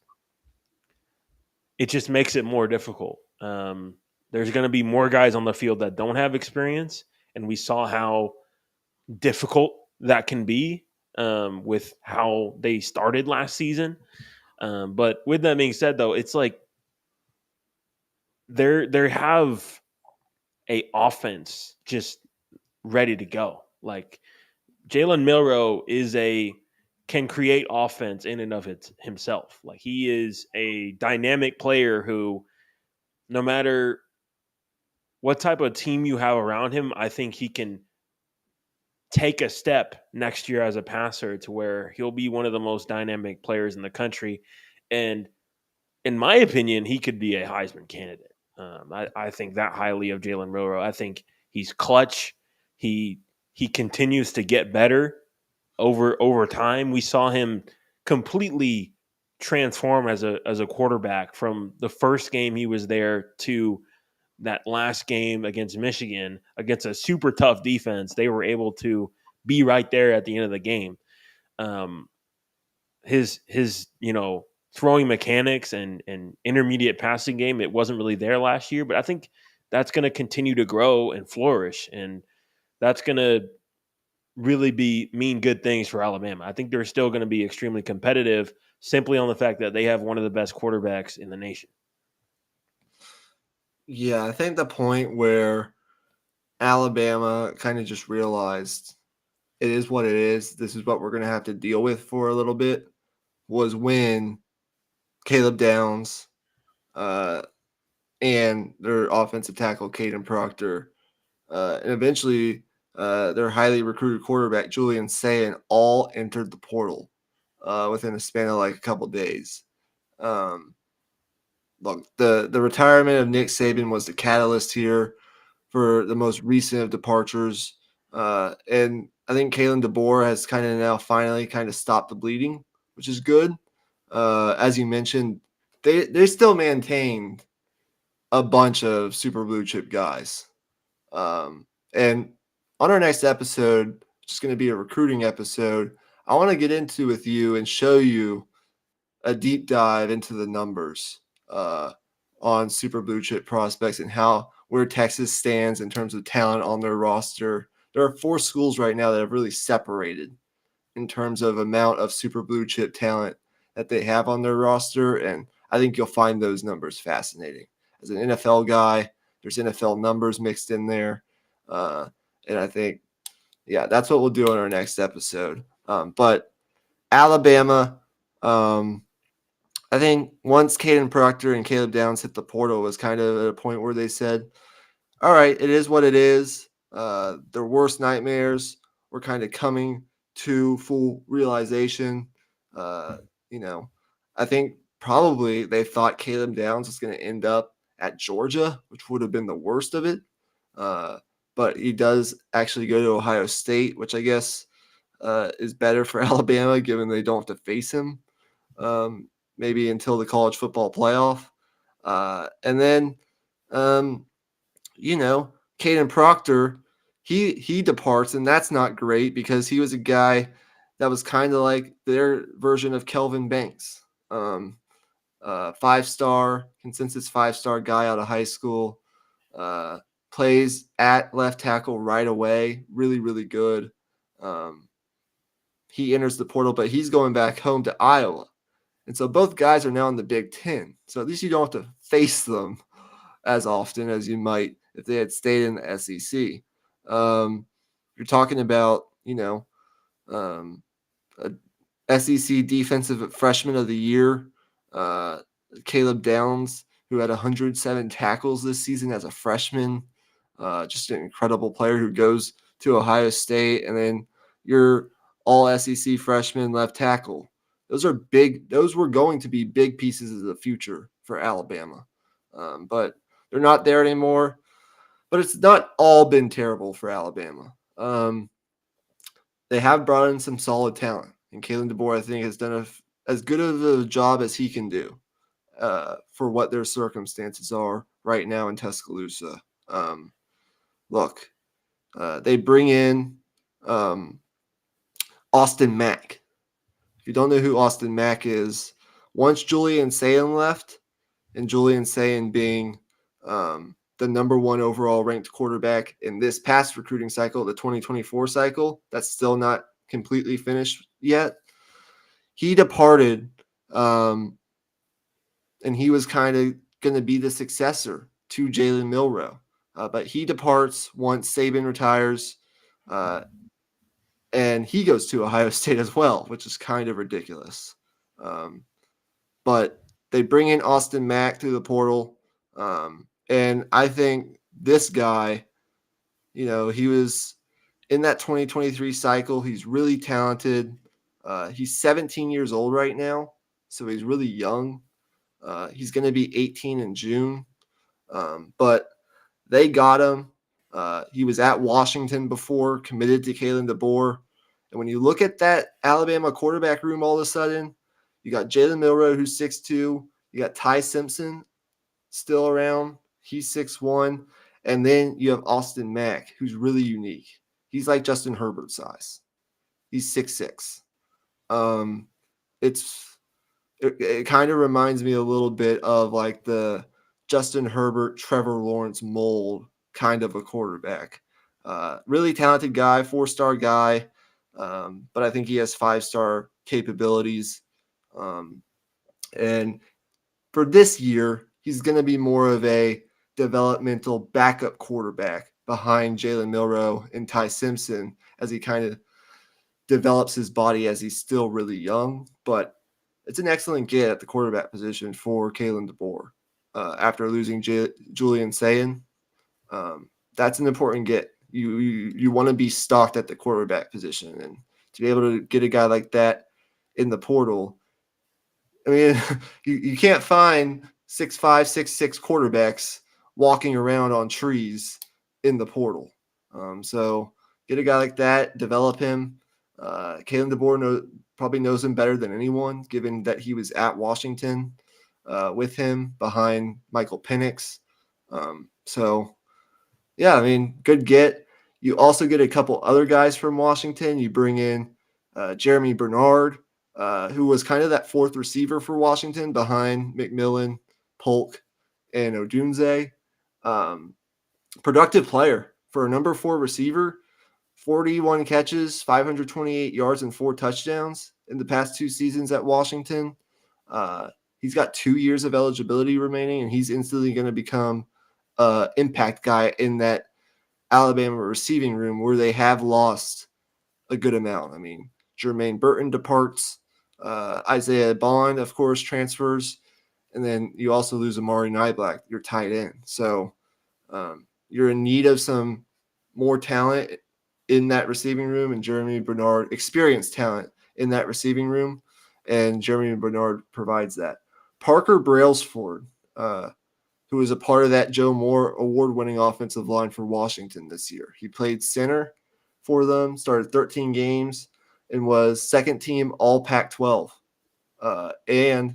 makes it more difficult. There's going to be more guys on the field that don't have experience, and we saw how difficult that can be with how they started last season. But with that being said, though, it's like they have a offense just ready to go. Like Jalen Milroe can create offense in and of it himself. Like he is a dynamic player who, no matter what type of team you have around him, I think he can take a step next year as a passer to where he'll be one of the most dynamic players in the country. And in my opinion, he could be a Heisman candidate. I think that highly of Jalen Milroe. I think he's clutch. He continues to get better over time. We saw him completely transform as a quarterback from the first game he was there to that last game against Michigan against a super tough defense. They were able to be right there at the end of the game. Um, his throwing mechanics and intermediate passing game, it wasn't really there last year, but I think that's going to continue to grow and flourish, and that's going to really mean good things for Alabama. I think they're still going to be extremely competitive simply on the fact that they have one of the best quarterbacks in the nation. Yeah, I think the point where Alabama kind of just realized it is what it is. This is what we're going to have to deal with for a little bit was when Caleb Downs and their offensive tackle, Caden Proctor, and eventually their highly recruited quarterback, Julian Sayin, all entered the portal within a span of like a couple days. Um, Look, the retirement of Nick Saban was the catalyst here for the most recent of departures. And I think Kalen DeBoer has kind of now finally kind of stopped the bleeding, which is good. As you mentioned, they still maintained a bunch of super blue chip guys. And on our next episode, which is going to be a recruiting episode, I want to get into with you and show you a deep dive into the numbers on super blue chip prospects and how where Texas stands in terms of talent on their roster. There are 4 schools right now that have really separated in terms of amount of super blue chip talent that they have on their roster, and I think you'll find those numbers fascinating. As an NFL guy, there's NFL numbers mixed in there, and I think, yeah, that's what we'll do in our next episode. But Alabama, I think once Caden Proctor and Caleb Downs hit the portal was kind of at a point where they said, all right, it is what it is. Their worst nightmares were kind of coming to full realization. Uh, you know, I think probably they thought Caleb Downs was going to end up at Georgia, which would have been the worst of it. Uh, but he does actually go to Ohio State, which I guess is better for Alabama, given they don't have to face him maybe until the college football playoff. And then, um, Caden Proctor, he departs, and that's not great because he was a guy that was kind of like their version of Kelvin Banks, 5-star consensus 5-star guy out of high school. Uh, Plays at left tackle right away, really really good. Um, he enters the portal, but he's going back home to Iowa. And so both guys are now in the Big Ten. So at least you don't have to face them as often as you might if they had stayed in the SEC. You're talking about, um, a SEC defensive freshman of the year, uh, Caleb Downs, who had 107 tackles this season as a freshman. Just an incredible player who goes to Ohio State. And then your all SEC freshman left tackle. Those are big. Those were going to be big pieces of the future for Alabama. But they're not there anymore. But it's not all been terrible for Alabama. They have brought in some solid talent, and Kalen DeBoer, I think, has done as good of a job as he can do for what their circumstances are right now in Tuscaloosa. Um, Look, they bring in um, Austin Mack. If you don't know who Austin Mack is, once Julian Sayin left, and Julian Sayin being the number one overall ranked quarterback in this past recruiting cycle, the 2024 cycle, that's still not completely finished yet. He departed, and he was kind of going to be the successor to Jalen Milroe. But he departs once Saban retires, and he goes to Ohio State as well, which is kind of ridiculous. But they bring in Austin Mack through the portal. And I think this guy, he was in that 2023 cycle. He's really talented. He's 17 years old right now, so he's really young. He's going to be 18 in June. But they got him. He was at Washington before, committed to Kalen DeBoer. And when you look at that Alabama quarterback room all of a sudden, you got Jalen Milroe, who's 6'2". You got Ty Simpson still around. He's 6'1". And then you have Austin Mack, who's really unique. He's like Justin Herbert size. He's 6'6". It kind of reminds me a little bit of like the Justin Herbert, Trevor Lawrence mold kind of a quarterback. Really talented guy, 4-star guy, but I think he has 5-star capabilities. And for this year, he's going to be more of a developmental backup quarterback behind Jalen Milroe and Ty Simpson as he kind of develops his body as he's still really young. But it's an excellent get at the quarterback position for Kalen DeBoer after losing Julian Sayin. That's an important get. You want to be stocked at the quarterback position, and to be able to get a guy like that in the portal. I mean, you can't find 6'5", 6'6" quarterbacks walking around on trees in the portal. So get a guy like that, develop him. Kalen DeBoer probably knows him better than anyone, given that he was at Washington with him behind Michael Penix. So, yeah, I mean, good get. You also get a couple other guys from Washington. You bring in Jeremy Bernard, who was kind of that fourth receiver for Washington behind McMillan, Polk, and Odunze. Productive player for a number 4 receiver. 41 catches, 528 yards, and 4 touchdowns in the past 2 seasons at Washington. He's got 2 years of eligibility remaining, and he's instantly going to become an impact guy in that Alabama receiving room where they have lost a good amount. I mean, Jermaine Burton departs. Isaiah Bond, of course, transfers. And then you also lose Amari Niblack, your tight end. So you're in need of some more talent in that receiving room, and Jeremy Bernard, experienced talent in that receiving room, and Jeremy Bernard provides that. Parker Brailsford, who was a part of that Joe Moore award-winning offensive line for Washington this year. He played center for them, started 13 games, and was second team All Pac-12, and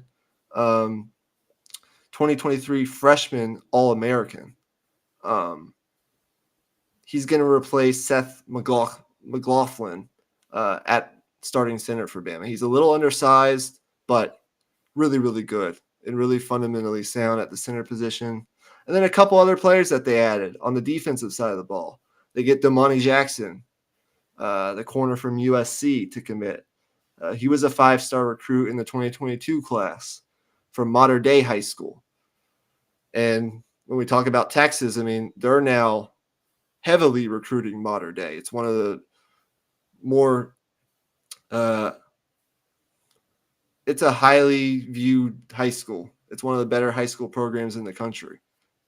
2023 freshman All-American. He's going to replace Seth McLaughlin at starting center for Bama. He's a little undersized, but really, really good and really fundamentally sound at the center position. And then a couple other players that they added on the defensive side of the ball. They get Damani Jackson, the corner from USC, to commit. He was a 5-star recruit in the 2022 class from Mater Dei High School. And when we talk about Texas, I mean, they're now heavily recruiting Mater Dei. It's one of the more it's a highly viewed high school. It's one of the better high school programs in the country.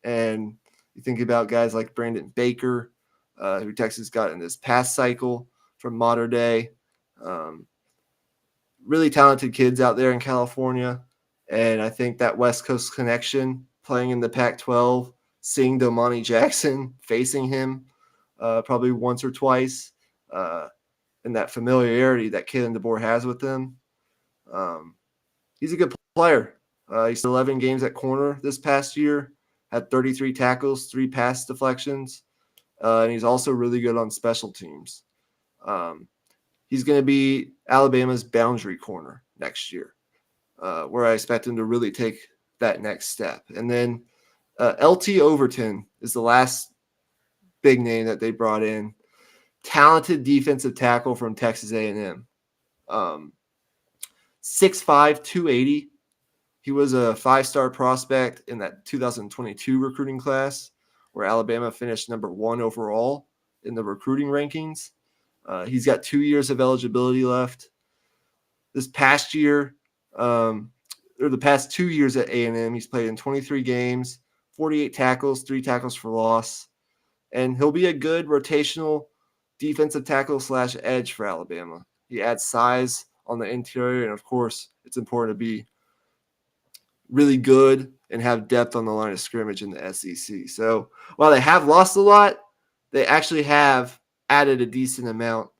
And you think about guys like Brandon Baker, who Texas got in this past cycle from Mater Dei. Really talented kids out there in California. And I think that West Coast connection, playing in the Pac-12, seeing Damani Jackson, facing him probably once or twice, and that familiarity that Kalen DeBoer has with them. He's a good player. He's 11 games at corner this past year, had 33 tackles, 3 pass deflections, and he's also really good on special teams. He's going to be Alabama's boundary corner next year, where I expect him to really take that next step. And then LT Overton is the last big name that they brought in. Talented defensive tackle from Texas A&M. 6'5", 280. He was a 5-star prospect in that 2022 recruiting class, where Alabama finished number 1 overall in the recruiting rankings. He's got 2 years of eligibility left. This past year, or the past 2 years at A&M, he's played in 23 games, 48 tackles, 3 tackles for loss, and he'll be a good rotational defensive tackle / edge for Alabama. He adds size on the interior, and of course, it's important to be really good and have depth on the line of scrimmage in the SEC. So while they have lost a lot, they actually have added a decent amount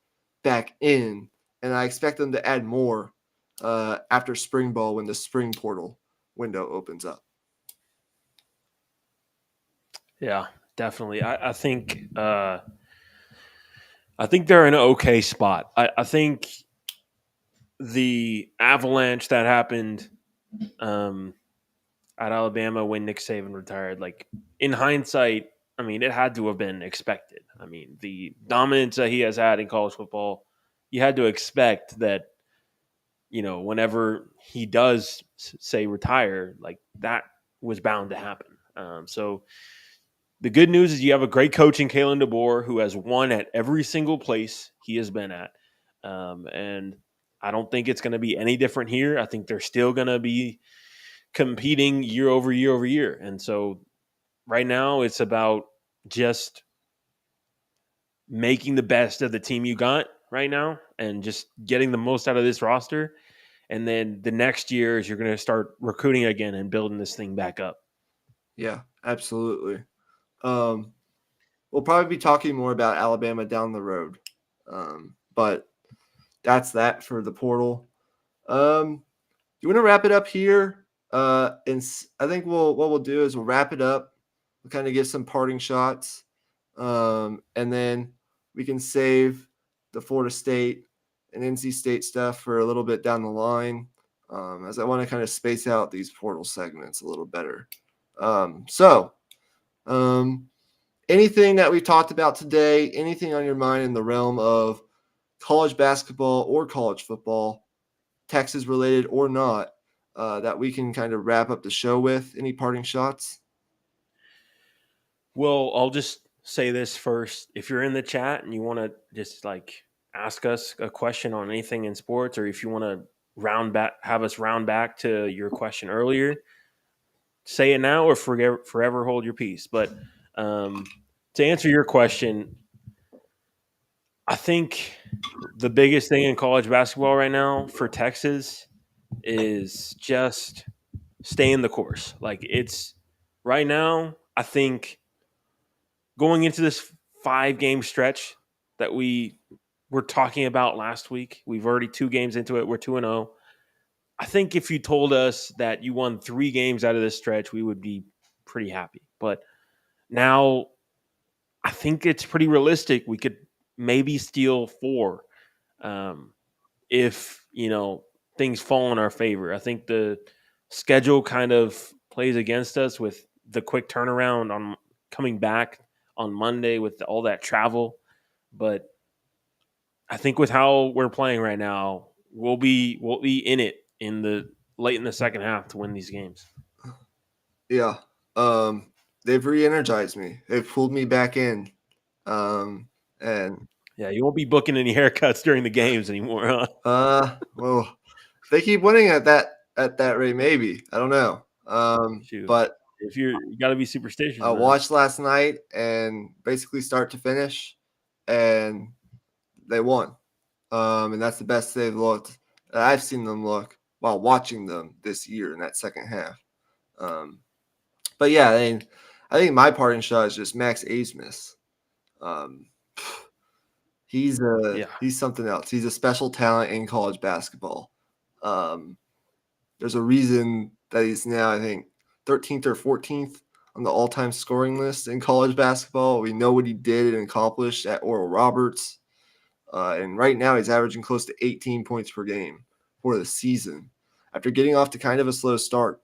back in, and I expect them to add more after spring ball when the spring portal window opens up. Yeah, definitely. I think they're in an okay spot. I think the avalanche that happened at Alabama when Nick Saban retired, like in hindsight, I mean, it had to have been expected. I mean, the dominance that he has had in college football, you had to expect that, whenever he does say retire, like that was bound to happen. So the good news is you have a great coach in Kalen DeBoer who has won at every single place he has been at. And I don't think it's going to be any different here. I think they're still going to be competing year over year over year. And so right now it's about just making the best of the team you got right now and just getting the most out of this roster. And then the next year is you're going to start recruiting again and building this thing back up. Yeah, absolutely. We'll probably be talking more about Alabama down the road. But that's that for the portal. You want to wrap it up here? And I think what we'll do is we'll wrap it up. We'll kind of give some parting shots. And then we can save the Florida State and NC State stuff for a little bit down the line, as I want to kind of space out these portal segments a little better. Anything that we talked about today, anything on your mind in the realm of college basketball or college football, Texas related or not, that we can kind of wrap up the show with? Any parting shots? Well, I'll just say this first. If you're in the chat and you want to just ask us a question on anything in sports, or if you want to have us round back to your question earlier, say it now or forever hold your peace. But to answer your question, I think the biggest thing in college basketball right now for Texas is just staying the course. Like it's right now, I think going into this 5 game stretch that we were talking about last week, we've already 2 games into it. We're 2-0. I think if you told us that you won 3 games out of this stretch, we would be pretty happy. But now I think it's pretty realistic. We could maybe steal 4 um, if things fall in our favor. I think the schedule kind of plays against us with the quick turnaround on coming back on Monday with all that travel. But I think with how we're playing right now, we'll be in it in the late in the second half to win these games. Yeah. They've re-energized me. They've pulled me back in. And Yeah, you won't be booking any haircuts during the games anymore, huh? well, they keep winning at that rate. Maybe I don't know. Shoot, But if you got to be superstitious, I man. watched last night and basically start to finish, and they won. And that's the best they've looked. I've seen them look while watching them this year in that second half. Um, but yeah, I think my parting shot is just Max Abmas. Um, Yeah, he's something else. He's a special talent in college basketball. Um, there's a reason that he's now, I think, 13th or 14th on the all-time scoring list in college basketball. We know what he did and accomplished at Oral Roberts. And right now he's averaging close to 18 points per game for the season after getting off to kind of a slow start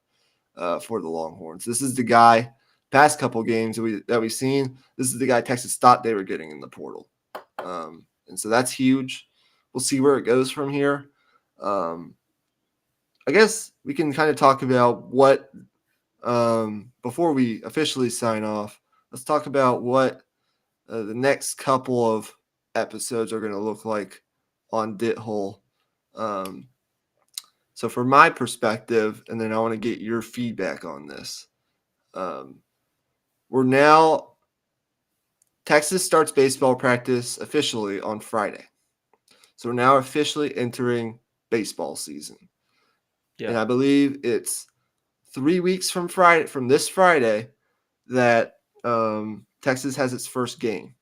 for the Longhorns. This is the guy, past couple games that we've seen, this is the guy Texas thought they were getting in the portal. And so that's huge. We'll see where it goes from here. I guess we can kind of talk about what, before we officially sign off, let's talk about what the next couple of episodes are going to look like on Dit Hole. Um, so, from my perspective, and then I want to get your feedback on this. Um, we're now, Texas starts baseball practice officially on Friday. So, we're now officially entering baseball season. yeah, And I believe it's 3 weeks from this Friday, that Texas has its first game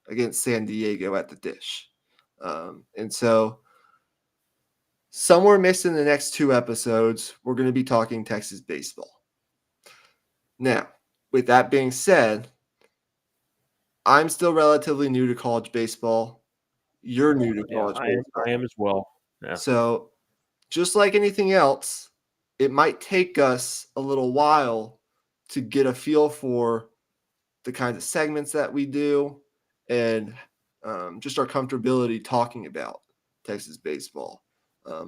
against San Diego at the Dish. And so somewhere mixed in the next 2 episodes, we're going to be talking Texas baseball. Now, with that being said, I'm still relatively new to college baseball. You're new to yeah. college I baseball. am as well. Yeah, So, just like anything else, it might take us a little while to get a feel for the kinds of segments that we do and just our comfortability talking about Texas baseball.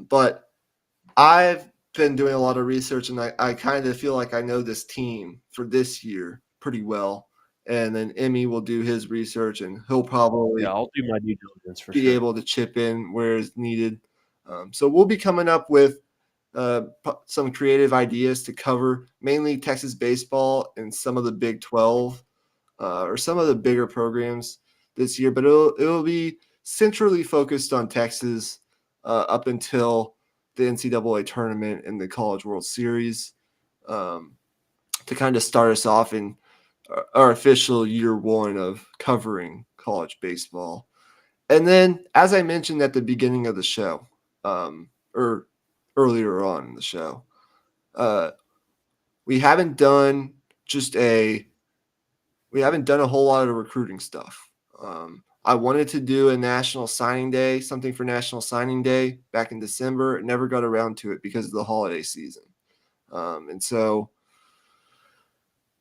But I've been doing a lot of research, and I kind of feel like I know this team for this year pretty well. And then Emmy will do his research, and he'll yeah. probably I'll do my due diligence for be sure. able to chip in where it's needed. So we'll be coming up with some creative ideas to cover mainly Texas baseball and some of the Big 12 or some of the bigger programs this year, but it'll be centrally focused on Texas up until the NCAA tournament and the College World Series um, to kind of start us off in our official year one of covering college baseball. And then, as I mentioned at the beginning of the show, or earlier on in the show, uh, we haven't done just a we haven't done a whole lot of recruiting stuff. I wanted to do a National Signing Day, something for National Signing Day back in December. Never got around to it because of the holiday season. And so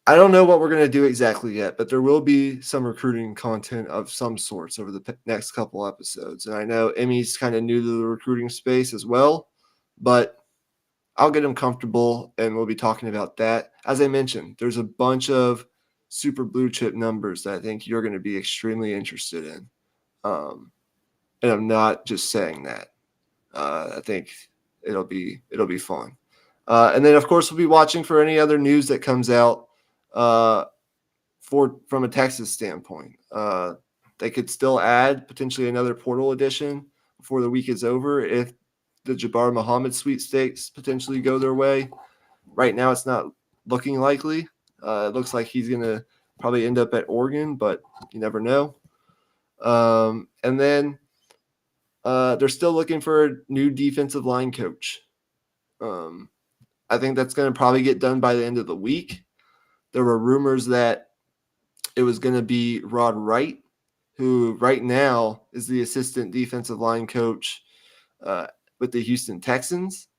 I don't know what we're going to do exactly yet, but there will be some recruiting content of some sorts over the next couple episodes. And I know Emmy's kind of new to the recruiting space as well, but I'll get him comfortable and we'll be talking about that. As I mentioned, there's a bunch of super blue chip numbers that I think you're going to be extremely interested in. Um, and I'm not just saying that. I think it'll be fun. And then of course we'll be watching for any other news that comes out from a Texas standpoint. They could still add potentially another portal addition before the week is over if the Jabbar Muhammad sweepstakes potentially go their way. Right now, it's not looking likely. It looks like he's going to probably end up at Oregon, but you never know. And then they're still looking for a new defensive line coach. I think that's going to probably get done by the end of the week. There were rumors that it was going to be Rod Wright, who right now is the assistant defensive line coach with the Houston Texans,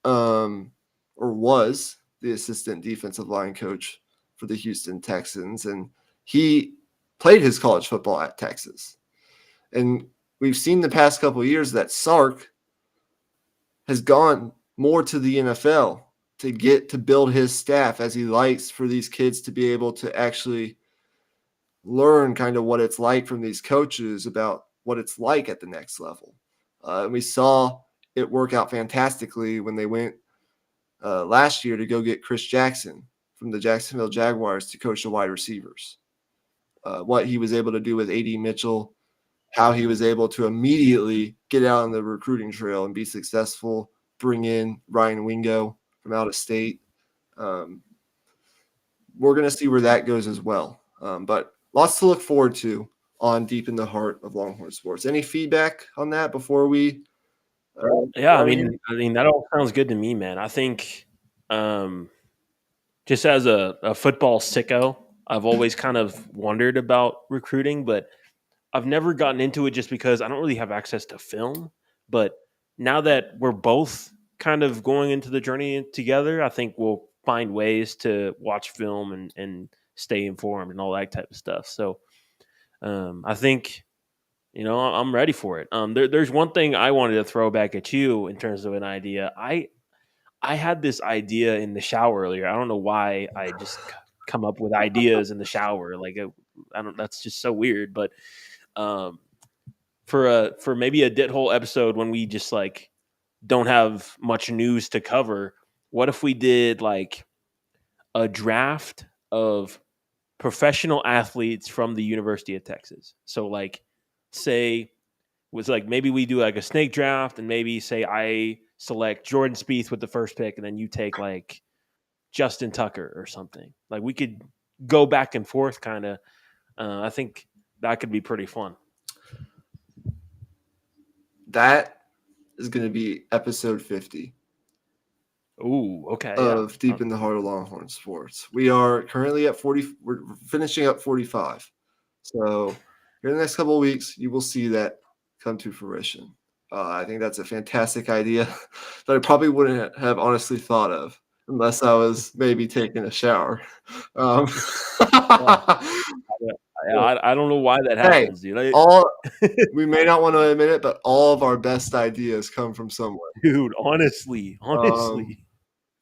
or was the assistant defensive line coach for the Houston Texans. And he played his college football at Texas. And we've seen the past couple of years that Sark has gone more to the NFL to get to build his staff as he likes for these kids to be able to actually learn kind of what it's like from these coaches about what it's like at the next level. And we saw it work out fantastically when they went last year to go get Chris Jackson from the Jacksonville Jaguars to coach the wide receivers. What he was able to do with A.D. Mitchell, how he was able to immediately get out on the recruiting trail and be successful, bring in Ryan Wingo from out of state. We're going to see where that goes as well. But lots to look forward to on Deep in the Heart of Longhorn Sports. Any feedback on that before we? Yeah, I mean that all sounds good to me, man. I think just as a football sicko, I've always kind of wondered about recruiting, but I've never gotten into it just because I don't really have access to film. But now that we're both kind of going into the journey together, I think we'll find ways to watch film and stay informed and all that type of stuff. So I think, I'm ready for it. There's one thing I wanted to throw back at you in terms of an idea. I had this idea in the shower earlier. I don't know why I just come up with ideas in the shower. Like I don't. That's just so weird. But for maybe a dit hole episode when we just like don't have much news to cover, what if we did like a draft of professional athletes from the University of Texas? So like say was like maybe we do like a snake draft and maybe say I select Jordan Spieth with the first pick and then you take like Justin Tucker or something. Like we could go back and forth kind of. I think that could be pretty fun. That is going to be episode 50. Ooh, okay. Of Deep in the Heart of Longhorn Sports. We are currently at 40. We're finishing up 45. So here in the next couple of weeks, you will see that come to fruition. I think that's a fantastic idea that I probably wouldn't have honestly thought of unless I was maybe taking a shower. I don't know why that happens, dude. We may not want to admit it, but all of our best ideas come from somewhere. Dude, honestly.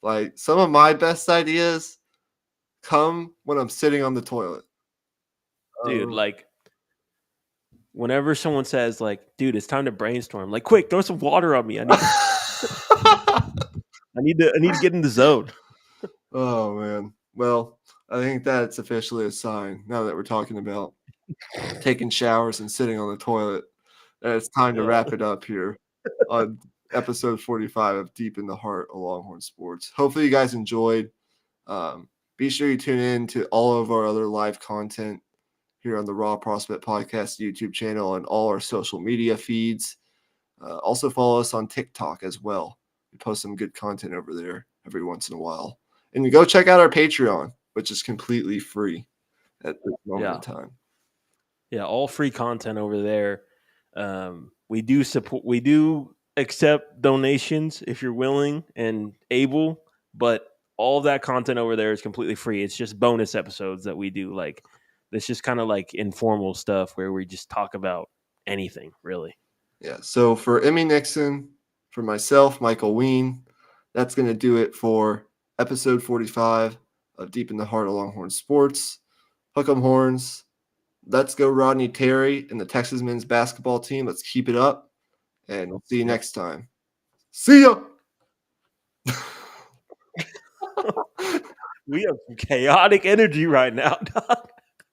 Like some of my best ideas come when I'm sitting on the toilet. Dude, like whenever someone says like, dude, it's time to brainstorm, like quick, throw some water on me. I need to get in the zone. Oh man. Well, I think that's officially a sign now that we're talking about taking showers and sitting on the toilet. That it's time to wrap it up here on episode 45 of Deep in the Heart of Longhorn Sports. Hopefully you guys enjoyed. Be sure you tune in to all of our other live content here on the Raw Prospect Podcast YouTube channel and all our social media feeds. Also follow us on TikTok as well. We post some good content over there every once in a while. And go check out our Patreon, which is completely free at this moment in time. Yeah, all free content over there. We do accept donations if you're willing and able, but all of that content over there is completely free. It's just bonus episodes that we do. Like it's just kind of like informal stuff where we just talk about anything, really. Yeah. So for Imy Nixon, for myself, Michael Wein, that's going to do it for episode 45 of Deep in the Heart of Longhorn Sports. Hook 'em horns. Let's go Rodney Terry and the Texas men's basketball team. Let's keep it up. And we'll see you next time. See ya. We have some chaotic energy right now, Doc.